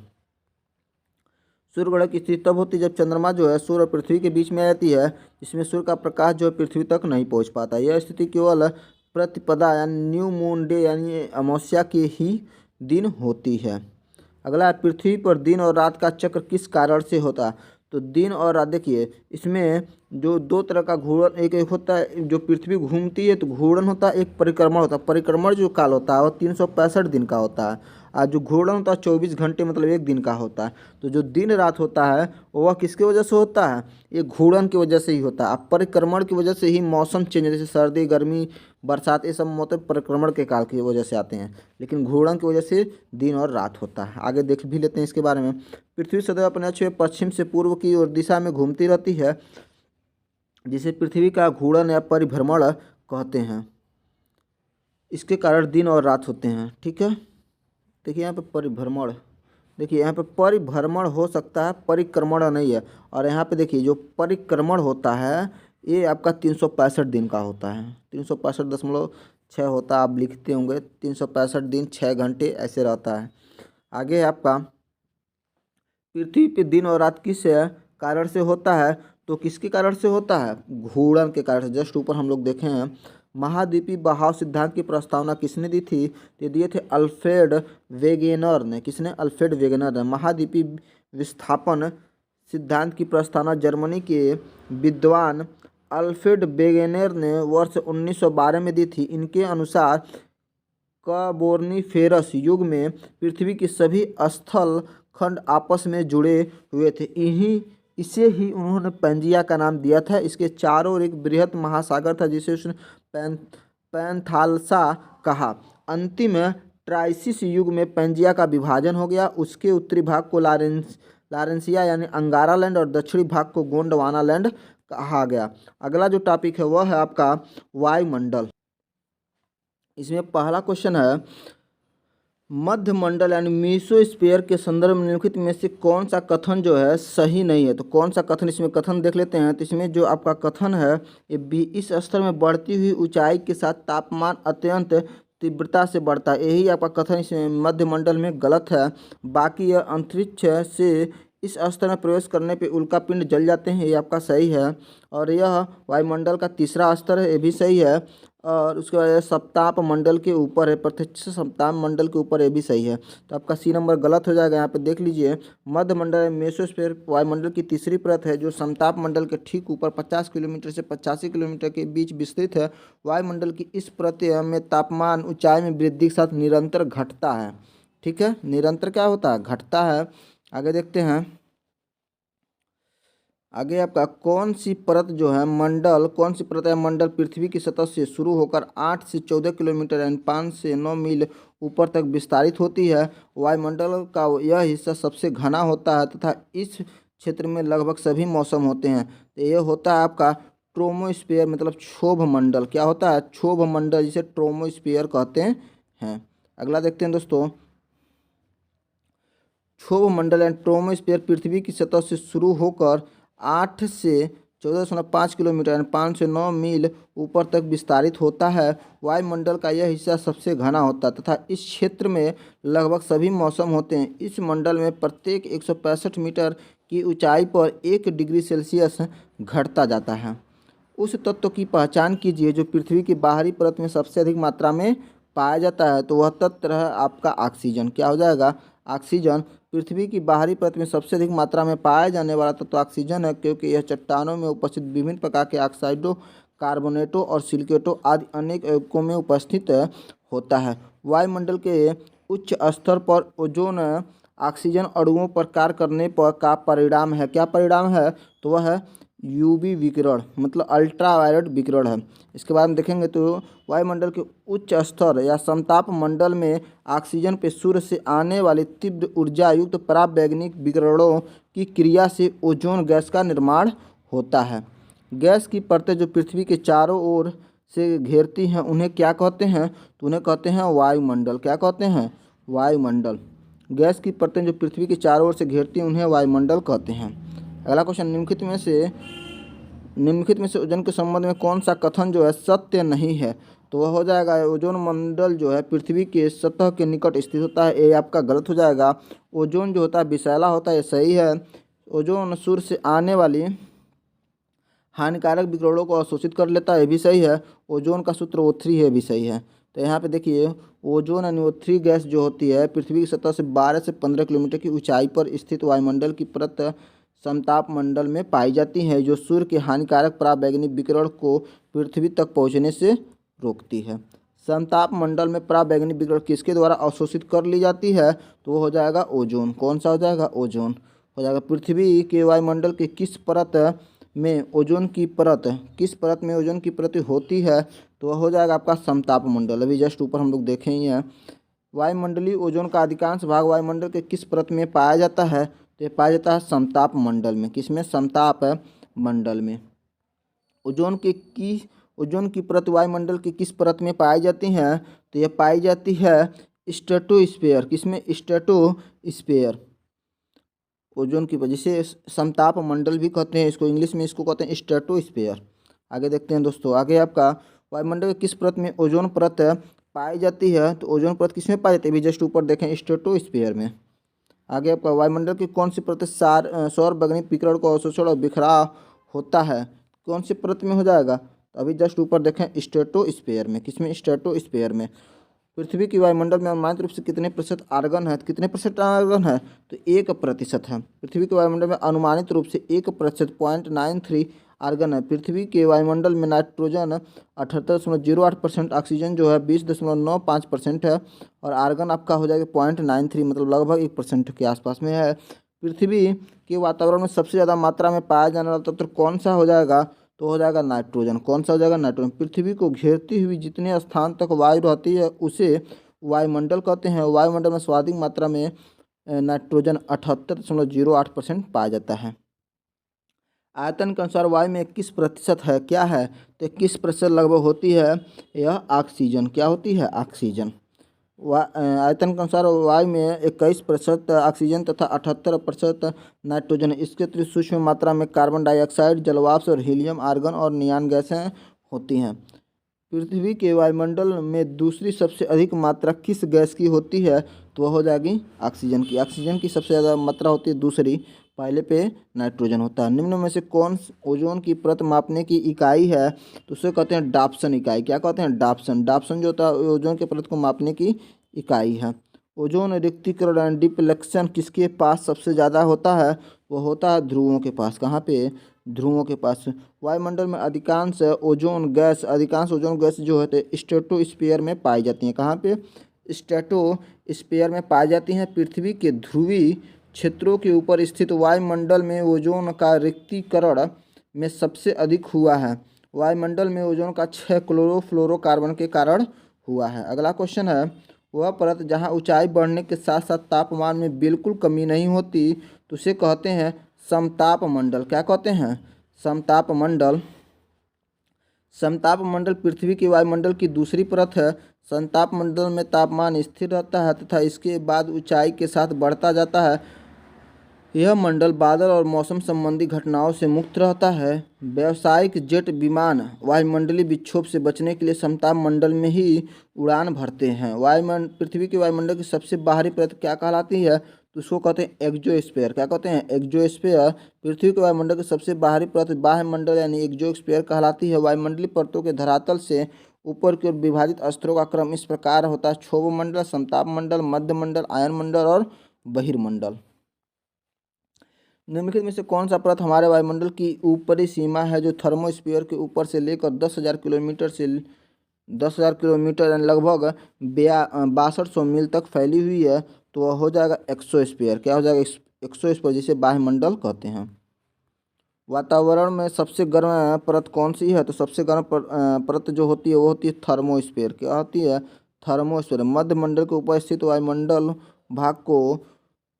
S1: सूर्य ग्रहण की स्थिति तब होती है जब चंद्रमा जो है सूर्य और पृथ्वी के बीच में आ जाती है, जिसमें सूर्य का प्रकाश जो है पृथ्वी तक नहीं पहुंच पाता। यह स्थिति केवल प्रतिपदा यानी न्यू मून डे यानी अमावस्या के ही दिन होती है। अगला है पृथ्वी पर दिन और रात का चक्र किस कारण से होता है? तो दिन और रात, देखिए इसमें जो 2 तरह का घूर्णन, एक होता है जो पृथ्वी घूमती है तो घूर्णन होता है, एक परिक्रमण होता है। परिक्रमण जो काल होता है वो 365 दिन का होता है और जो घूर्णन होता है 24 घंटे मतलब 1 दिन का होता है। तो जो दिन रात होता है वह किसके वजह से होता है? ये घूर्णन की वजह से ही होता है। अब परिक्रमण की वजह से ही मौसम चेंज, जैसे सर्दी, गर्मी, बरसात, ये सब मतलब परिक्रमण के काल की वजह से आते हैं, लेकिन घूर्णन की वजह से दिन और रात होता है। आगे देख भी लेते हैं इसके बारे में। पृथ्वी सदैव अपने अक्ष में पश्चिम से पूर्व की ओर दिशा में घूमती रहती है, जिसे पृथ्वी का घूर्णन या परिभ्रमण कहते हैं। इसके कारण दिन और रात होते हैं, ठीक है। देखिए यहाँ पे परिभ्रमण, देखिए यहाँ पे परिभ्रमण हो सकता है, परिक्रमण नहीं है। और यहाँ पे देखिए जो परिक्रमण होता है ये आपका 365 दिन का होता है, 365.6 होता है, आप लिखते होंगे 365 दिन 6 घंटे ऐसे रहता है। आगे आपका पृथ्वी पे दिन और रात किस कारण से होता है, तो किसके कारण से होता है, घूर्णन के कारण से। जस्ट ऊपर हम लोग देखे हैं। महाद्वीपीय बहाव सिद्धांत की प्रस्तावना किसने दी थी, तो दिए थे अल्फ्रेड वेगेनर ने। किसने, अल्फ्रेड वेगेनर ने। महाद्वीपीय विस्थापन सिद्धांत की प्रस्तावना जर्मनी के विद्वान अल्फ्रेड वेगेनर ने वर्ष 1912 में दी थी। इनके अनुसार कार्बोनिफेरस युग में पृथ्वी के सभी स्थल खंड आपस में जुड़े हुए थे। इसे ही उन्होंने पैंजिया का नाम दिया था। इसके चारों ओर एक बृहत महासागर था जिसे उसने पैंथालसा कहा। अंतिम ट्राइसिस युग में पैंजिया का विभाजन हो गया। उसके उत्तरी भाग को लारेंसिया यानी अंगारा लैंड और दक्षिणी भाग को गोंडवाना लैंड कहा गया। अगला जो टॉपिक है वह है आपका वायुमंडल। इसमें पहला क्वेश्चन है, मध्य मंडल यानी मीसोस्फीयर के संदर्भ में निम्नलिखित में से कौन सा कथन जो है सही नहीं है। तो कौन सा कथन, इसमें कथन देख लेते हैं। तो इसमें जो आपका कथन है, ये इस स्तर में बढ़ती हुई ऊंचाई के साथ तापमान अत्यंत तीव्रता से बढ़ता है, यही आपका कथन इसमें मध्य मंडल में गलत है। बाकी यह अंतरिक्ष से इस स्तर में प्रवेश करने पे उल्कापिंड जल जाते हैं, ये आपका सही है। और यह वायुमंडल का तीसरा स्तर है, ये भी सही है। और उसके बाद सप्ताप मंडल के ऊपर है, प्रत्यक्ष सप्ताप मंडल के ऊपर, ये भी सही है। तो आपका सी नंबर गलत हो जाएगा। यहाँ पे देख लीजिए, मध्य मंडल मेसोस्फीयर वायुमंडल की तीसरी परत है जो समताप मंडल के ठीक ऊपर 50 किलोमीटर से 85 किलोमीटर के बीच विस्तृत है। वायुमंडल की इस परत में तापमान ऊंचाई में वृद्धि के साथ निरंतर घटता है, ठीक है। निरंतर क्या होता है, घटता है। आगे देखते हैं। आगे आपका कौन सी परत जो है मंडल, कौन सी परत है मंडल पृथ्वी की सतह से शुरू होकर 8 से 14 किलोमीटर यानी 5 से 9 मील ऊपर तक विस्तारित होती है। वायुमंडल का यह हिस्सा सबसे घना होता है तथा इस क्षेत्र में लगभग सभी मौसम होते हैं। तो ये होता है आपका ट्रोमोस्फीयर, मतलब क्षोभ मंडल। क्या होता है, क्षोभ मंडल, जिसे ट्रोमोस्फीयर कहते हैं। अगला देखते हैं दोस्तों। क्षोभ मंडल एंड ट्रोमोस्फीयर पृथ्वी की सतह से शुरू होकर 8 से 14.5 किलोमीटर यानी 5 से 9 मील ऊपर तक विस्तारित होता है। वायुमंडल का यह हिस्सा सबसे घना होता है तथा इस क्षेत्र में लगभग सभी मौसम होते हैं। इस मंडल में प्रत्येक 165 मीटर की ऊंचाई पर 1 डिग्री सेल्सियस घटता जाता है। उस तत्व की पहचान कीजिए जो पृथ्वी की बाहरी परत में सबसे अधिक मात्रा में पाया जाता है। तो वह तत्व है आपका ऑक्सीजन। क्या हो जाएगा, ऑक्सीजन। पृथ्वी की बाहरी परत में सबसे अधिक मात्रा में पाया जाने वाला तत्व ऑक्सीजन है, क्योंकि यह चट्टानों में उपस्थित विभिन्न प्रकार के ऑक्साइडों, कार्बोनेटों और सिलिकेटों आदि अनेक यौगिकों में उपस्थित होता है। वायुमंडल के उच्च स्तर पर ओजोन ऑक्सीजन अणुओं पर कार्य करने पर का परिणाम है। क्या परिणाम है, तो वह है यूवी विकिरण, मतलब अल्ट्रावायलेट विकिरण है। इसके बाद में देखेंगे तो वायुमंडल के उच्च स्तर या समताप मंडल में ऑक्सीजन पे सूर्य से आने वाली तीव्र ऊर्जा युक्त पराबैंगनी विकिरणों की क्रिया से ओजोन गैस का निर्माण होता है। गैस की परतें जो पृथ्वी के चारों ओर से घेरती हैं उन्हें क्या कहते हैं, तो उन्हें कहते हैं वायुमंडल। क्या कहते हैं, वायुमंडल। गैस की परतें जो पृथ्वी के चारों ओर से घेरती हैं उन्हें वायुमंडल कहते हैं। अगला क्वेश्चन, निम्नलिखित में से ओजोन के संबंध में कौन सा कथन जो है सत्य नहीं है। तो वह हो जाएगा ओजोन मंडल जो है पृथ्वी के सतह के निकट स्थित होता है, ये आपका गलत हो जाएगा। ओजोन जो होता है विषैला होता है, ये सही है। ओजोन सूर्य से आने वाली हानिकारक विकिरणों को अवशोषित कर लेता है, ये भी सही है। ओजोन का सूत्र O3 है, भी सही है। तो यहाँ पे देखिए ओजोन यानी O3 गैस जो होती है पृथ्वी की सतह से 12 से 15 किलोमीटर की ऊंचाई पर स्थित वायुमंडल की परत समताप मंडल में पाई जाती है, जो सूर्य के हानिकारक पराबैंगनी विकिरण को पृथ्वी तक पहुँचने से रोकती है। समताप मंडल में पराबैंगनी विकिरण किसके द्वारा अवशोषित कर ली जाती है, तो वो हो जाएगा ओजोन। कौन सा हो जाएगा, ओजोन हो जाएगा। पृथ्वी के वायुमंडल की किस परत में ओजोन की परत, किस परत में ओजोन की परत होती है, तो वह हो जाएगा आपका समताप मंडल। अभी जस्ट ऊपर हम लोग देखे ही हैं। वायुमंडलीय ओजोन का अधिकांश भाग वायुमंडल के किस परत में पाया जाता है, तो ये पाया जाता है समताप मंडल में। किसमें? समताप मंडल में। ओजोन की परत वायुमंडल की किस परत में पाई जाती हैं, तो यह पाई जाती है स्ट्रेटोस्फीयर। किसमें? स्ट्रेटोस्फीयर। ओजोन की वजह से समताप मंडल भी कहते हैं इसको, इंग्लिश में इसको कहते हैं स्ट्रेटोस्फीयर। आगे देखते हैं दोस्तों, आगे आपका वायुमंडल की किस परत में ओजोन परत पाई जाती है, तो ओजोन परत किसमें पाई जाती है? अभी जस्ट ऊपर देखें, स्ट्रेटोस्फीयर में। आगे आपका वायुमंडल की कौन सी परत सौर बगनी विकिरण को अवशोषण और बिखराव होता है, कौन सी परत में हो जाएगा? तो अभी जस्ट ऊपर देखें, स्ट्रेटोस्फीयर में। किसमें? स्ट्रेटोस्फीयर में। पृथ्वी की वायुमंडल में अनुमानित रूप से कितने प्रतिशत आर्गन है? कितने प्रतिशत आर्गन है? तो 1% है। पृथ्वी के वायुमंडल में अनुमानित रूप से 1%, 0.93 आर्गन है। पृथ्वी के वायुमंडल में नाइट्रोजन 78.08%, ऑक्सीजन जो है 20.95% है, और आर्गन आपका हो जाएगा 0.93, मतलब लगभग 1% के आसपास में है। पृथ्वी के वातावरण में सबसे ज़्यादा मात्रा में पाया जाने वाला तत्व कौन सा हो जाएगा? तो हो जाएगा नाइट्रोजन। कौन सा हो जाएगा? नाइट्रोजन। पृथ्वी को घेरती हुई जितने स्थान तक वायु रहती है उसे वायुमंडल कहते हैं। वायुमंडल में सर्वाधिक मात्रा में नाइट्रोजन 78.08% पाया जाता है। आयतन के अनुसार वायु में 21% है, क्या है? तो 21% लगभग होती है यह ऑक्सीजन। क्या होती है? ऑक्सीजन। आयतन के अनुसार वायु में 21% ऑक्सीजन तथा 78% नाइट्रोजन है। इसके अतिरिक्त सूक्ष्म मात्रा में कार्बन डाइऑक्साइड, जलवाष्प और हीलियम, आर्गन और नियान गैसें होती हैं। पृथ्वी के वायुमंडल में दूसरी सबसे अधिक मात्रा किस गैस की होती है, तो वह हो जाएगी ऑक्सीजन की। ऑक्सीजन की सबसे ज़्यादा मात्रा होती है दूसरी, पहले पे नाइट्रोजन होता है। निम्न में से कौन ओजोन की परत मापने की इकाई है, तो उसे कहते हैं डाप्सन इकाई। क्या कहते हैं? डाप्सन। डाप्सन जो होता है ओजोन की परत को मापने की इकाई है। ओजोन रिक्तीकरण एंड डिप्लेक्शन किसके पास सबसे ज़्यादा होता है? वो होता है ध्रुवों के पास। कहाँ पे? ध्रुवों के पास। वायुमंडल में अधिकांश ओजोन गैस जो है स्ट्रेटोस्फीयर में पाई जाती हैं। कहाँ पे? स्ट्रेटोस्फीयर में पाई जाती हैं। पृथ्वी के ध्रुवीय क्षेत्रों के ऊपर स्थित वायुमंडल में ओजोन का रिक्तीकरण में सबसे अधिक हुआ है। वायुमंडल में ओजोन का क्षय क्लोरोफ्लोरोकार्बन के कारण हुआ है। अगला क्वेश्चन है, वह परत जहाँ ऊंचाई बढ़ने के साथ साथ तापमान में बिल्कुल कमी नहीं होती, तो उसे कहते हैं समताप मंडल। क्या कहते हैं? समताप मंडल। समताप मंडल पृथ्वी के वायुमंडल की दूसरी परत है। समताप मंडल में तापमान स्थिर रहता है तथा इसके बाद ऊंचाई के साथ बढ़ता जाता है। यह मंडल बादल और मौसम संबंधी घटनाओं से मुक्त रहता है। व्यावसायिक जेट विमान वायुमंडलीय विक्षोभ से बचने के लिए समताप मंडल में ही उड़ान भरते हैं। पृथ्वी के वायुमंडल की सबसे बाहरी परत क्या कहलाती है, तो उसको कहते हैं एक्सोस्फीयर। क्या कहते हैं? एक्सोस्फीयर। पृथ्वी के वायुमंडल की सबसे बाहरी परत बाह्य मंडल यानी एक्सोस्फीयर कहलाती है। वायुमंडलीय परतों के धरातल से ऊपर की ओर विभाजित स्तरों का क्रम इस प्रकार होता है: क्षोभ मंडल, समताप मंडल, मध्य मंडल, आयन मंडल और बहिर्मंडल। निम्नलिखित में से कौन सा परत हमारे वायुमंडल की ऊपरी सीमा है जो थर्मोस्फीयर के ऊपर से लेकर 10,000 किलोमीटर यानी लगभग 6200 मील तक फैली हुई है, तो वह हो जाएगा एक्सोस्फीयर। क्या हो जाएगा? एक्सोस्फीयर, जिसे बाह्यमंडल कहते हैं। वातावरण में सबसे गर्म परत कौन सी है, तो सबसे गर्म परत जो होती है वो होती है थर्मोस्फीयर। क्या होती है? थर्मोस्फीयर। मध्य मंडल के ऊपर स्थित वायुमंडल भाग को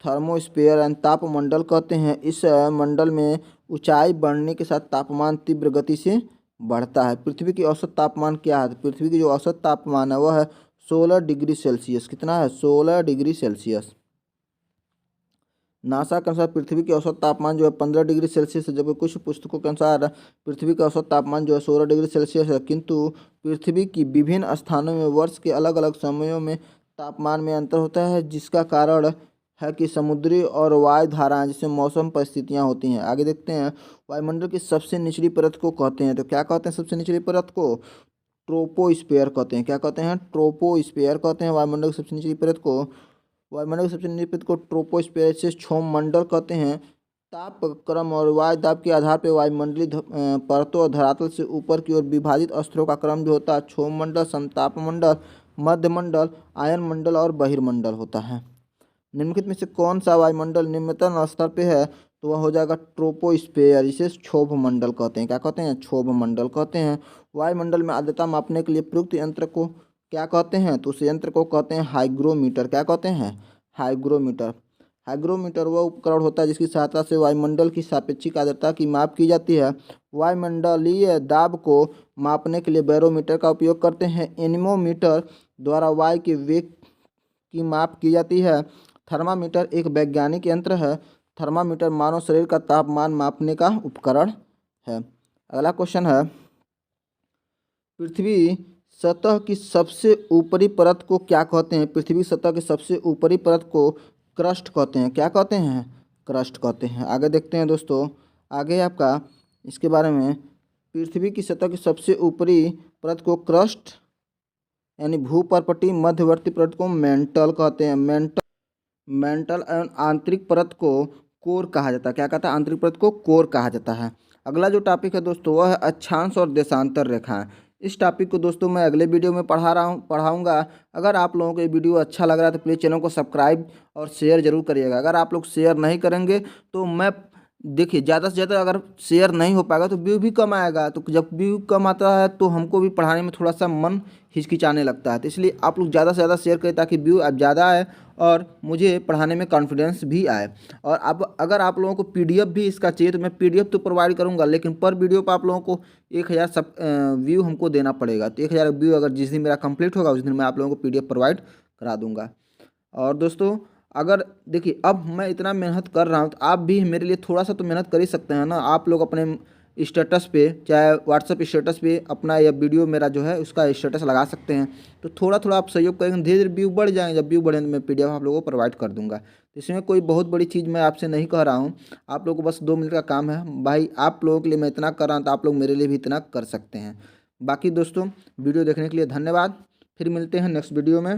S1: थर्मोस्फीयर एंड तापमंडल कहते हैं। इस मंडल में ऊंचाई बढ़ने के साथ तापमान तीव्र गति से बढ़ता है। पृथ्वी की औसत तापमान क्या है? पृथ्वी की जो औसत तापमान है वह है 16 डिग्री सेल्सियस। कितना है? 16 डिग्री सेल्सियस। नासा के अनुसार पृथ्वी की औसत तापमान जो है 15 डिग्री सेल्सियस है, जबकि कुछ पुस्तकों के अनुसार पृथ्वी का औसत तापमान जो है 16 डिग्री सेल्सियस है। किंतु पृथ्वी की विभिन्न स्थानों में वर्ष के अलग अलग समयों में तापमान में अंतर होता है, जिसका कारण है कि समुद्री और वायु धाराएं जैसे मौसम परिस्थितियां होती हैं। आगे देखते हैं, वायुमंडल की सबसे निचली परत को कहते हैं, तो क्या कहते हैं सबसे निचली परत को? ट्रोपोस्फीयर कहते हैं। क्या कहते हैं? ट्रोपोस्फीयर कहते हैं वायुमंडल की सबसे निचली परत को। वायुमंडल की सबसे निचली परत को ट्रोपोस्फीयर से क्षोभ मंडल कहते हैं। तापक्रम और वायु दाब के आधार पर वायुमंडलीय परतों और धरातल से ऊपर की ओर विभाजित स्तरों का क्रम जो होता है क्षोभ मंडल, समताप मंडल, मध्य मंडल, आयन मंडल और बहिर्मंडल होता है। निम्नलिखित में से कौन सा वायुमंडल निम्नतम स्तर पे है, तो वह हो जाएगा ट्रोपोस्फेयर, इसे क्षोभ मंडल कहते हैं। क्या कहते हैं? क्षोभ मंडल कहते हैं। वायुमंडल में आर्द्रता मापने के लिए प्रयुक्त यंत्र को क्या कहते हैं? तो उस यंत्र को कहते हैं हाइग्रोमीटर। क्या कहते हैं? हाइग्रोमीटर। हाइग्रोमीटर वह उपकरण होता है जिसकी सहायता से वायुमंडल की सापेक्षिक आर्द्रता की माप की जाती है। वायुमंडलीय दाब को मापने के लिए बैरोमीटर का उपयोग करते हैं। एनीमोमीटर द्वारा वायु के वेग की माप की जाती है। थर्मामीटर एक वैज्ञानिक यंत्र है। थर्मामीटर मानव शरीर का तापमान मापने का उपकरण है। अगला क्वेश्चन है, पृथ्वी सतह की सबसे ऊपरी परत को क्या कहते हैं? पृथ्वी सतह की सबसे ऊपरी परत को क्रस्ट कहते हैं। क्या कहते हैं? क्रस्ट कहते हैं। आगे देखते हैं दोस्तों, आगे आपका इसके बारे में, पृथ्वी की सतह की सबसे ऊपरी परत को क्रस्ट यानी भूपर्पटी, मध्यवर्ती परत को मेंटल कहते हैं। मेंटल एवं आंतरिक परत को कोर कहा जाता है। क्या कहता है? आंतरिक परत को कोर कहा जाता है। अगला जो टॉपिक है दोस्तों वह है अक्षांश और देशांतर रेखाएं। इस टॉपिक को दोस्तों मैं अगले वीडियो में पढ़ाऊंगा। अगर आप लोगों को ये वीडियो अच्छा लग रहा है तो प्लीज़ चैनल को सब्सक्राइब और शेयर जरूर करिएगा। अगर आप लोग शेयर नहीं करेंगे तो मैं, देखिए, ज़्यादा से ज़्यादा अगर शेयर नहीं हो पाएगा तो व्यू भी कम आएगा। तो जब व्यू कम आता है तो हमको भी पढ़ाने में थोड़ा सा मन हिचकिचाने लगता है। तो इसलिए आप लोग ज़्यादा से ज़्यादा शेयर करें ताकि व्यू अब ज़्यादा आए और मुझे पढ़ाने में कॉन्फिडेंस भी आए। और अब अगर आप लोगों को पीडीएफ भी इसका चाहिए तो मैं पीडीएफ तो प्रोवाइड करूंगा, लेकिन पर वीडियो पर आप लोगों को 1000 सब व्यू हमको देना पड़ेगा। तो 1000 व्यू अगर जिस दिन मेरा कंप्लीट होगा उस दिन मैं आप लोगों को पीडीएफ प्रोवाइड करा दूंगा। और दोस्तों, अगर देखिए अब मैं इतना मेहनत कर रहा हूँ तो आप भी मेरे लिए थोड़ा सा तो मेहनत कर ही सकते हैं ना। आप लोग अपने स्टेटस पे, चाहे व्हाट्सअप स्टेटस पे अपना यह वीडियो मेरा जो है उसका स्टेटस लगा सकते हैं। तो थोड़ा थोड़ा आप सहयोग करेंगे, धीरे धीरे व्यू बढ़ जाएंगे। जब व्यू बढ़े तो मैं पीडीएफ आप लोगों को प्रोवाइड कर दूंगा। तो इसमें कोई बहुत बड़ी चीज़ मैं आपसे नहीं कह रहा हूँ। आप लोगों को बस 2 मिनट का काम है भाई। आप लोगों के लिए मैं इतना कर रहा हूँ तो आप लोग मेरे लिए भी इतना कर सकते हैं। बाकी दोस्तों, वीडियो देखने के लिए धन्यवाद। फिर मिलते हैं नेक्स्ट वीडियो में।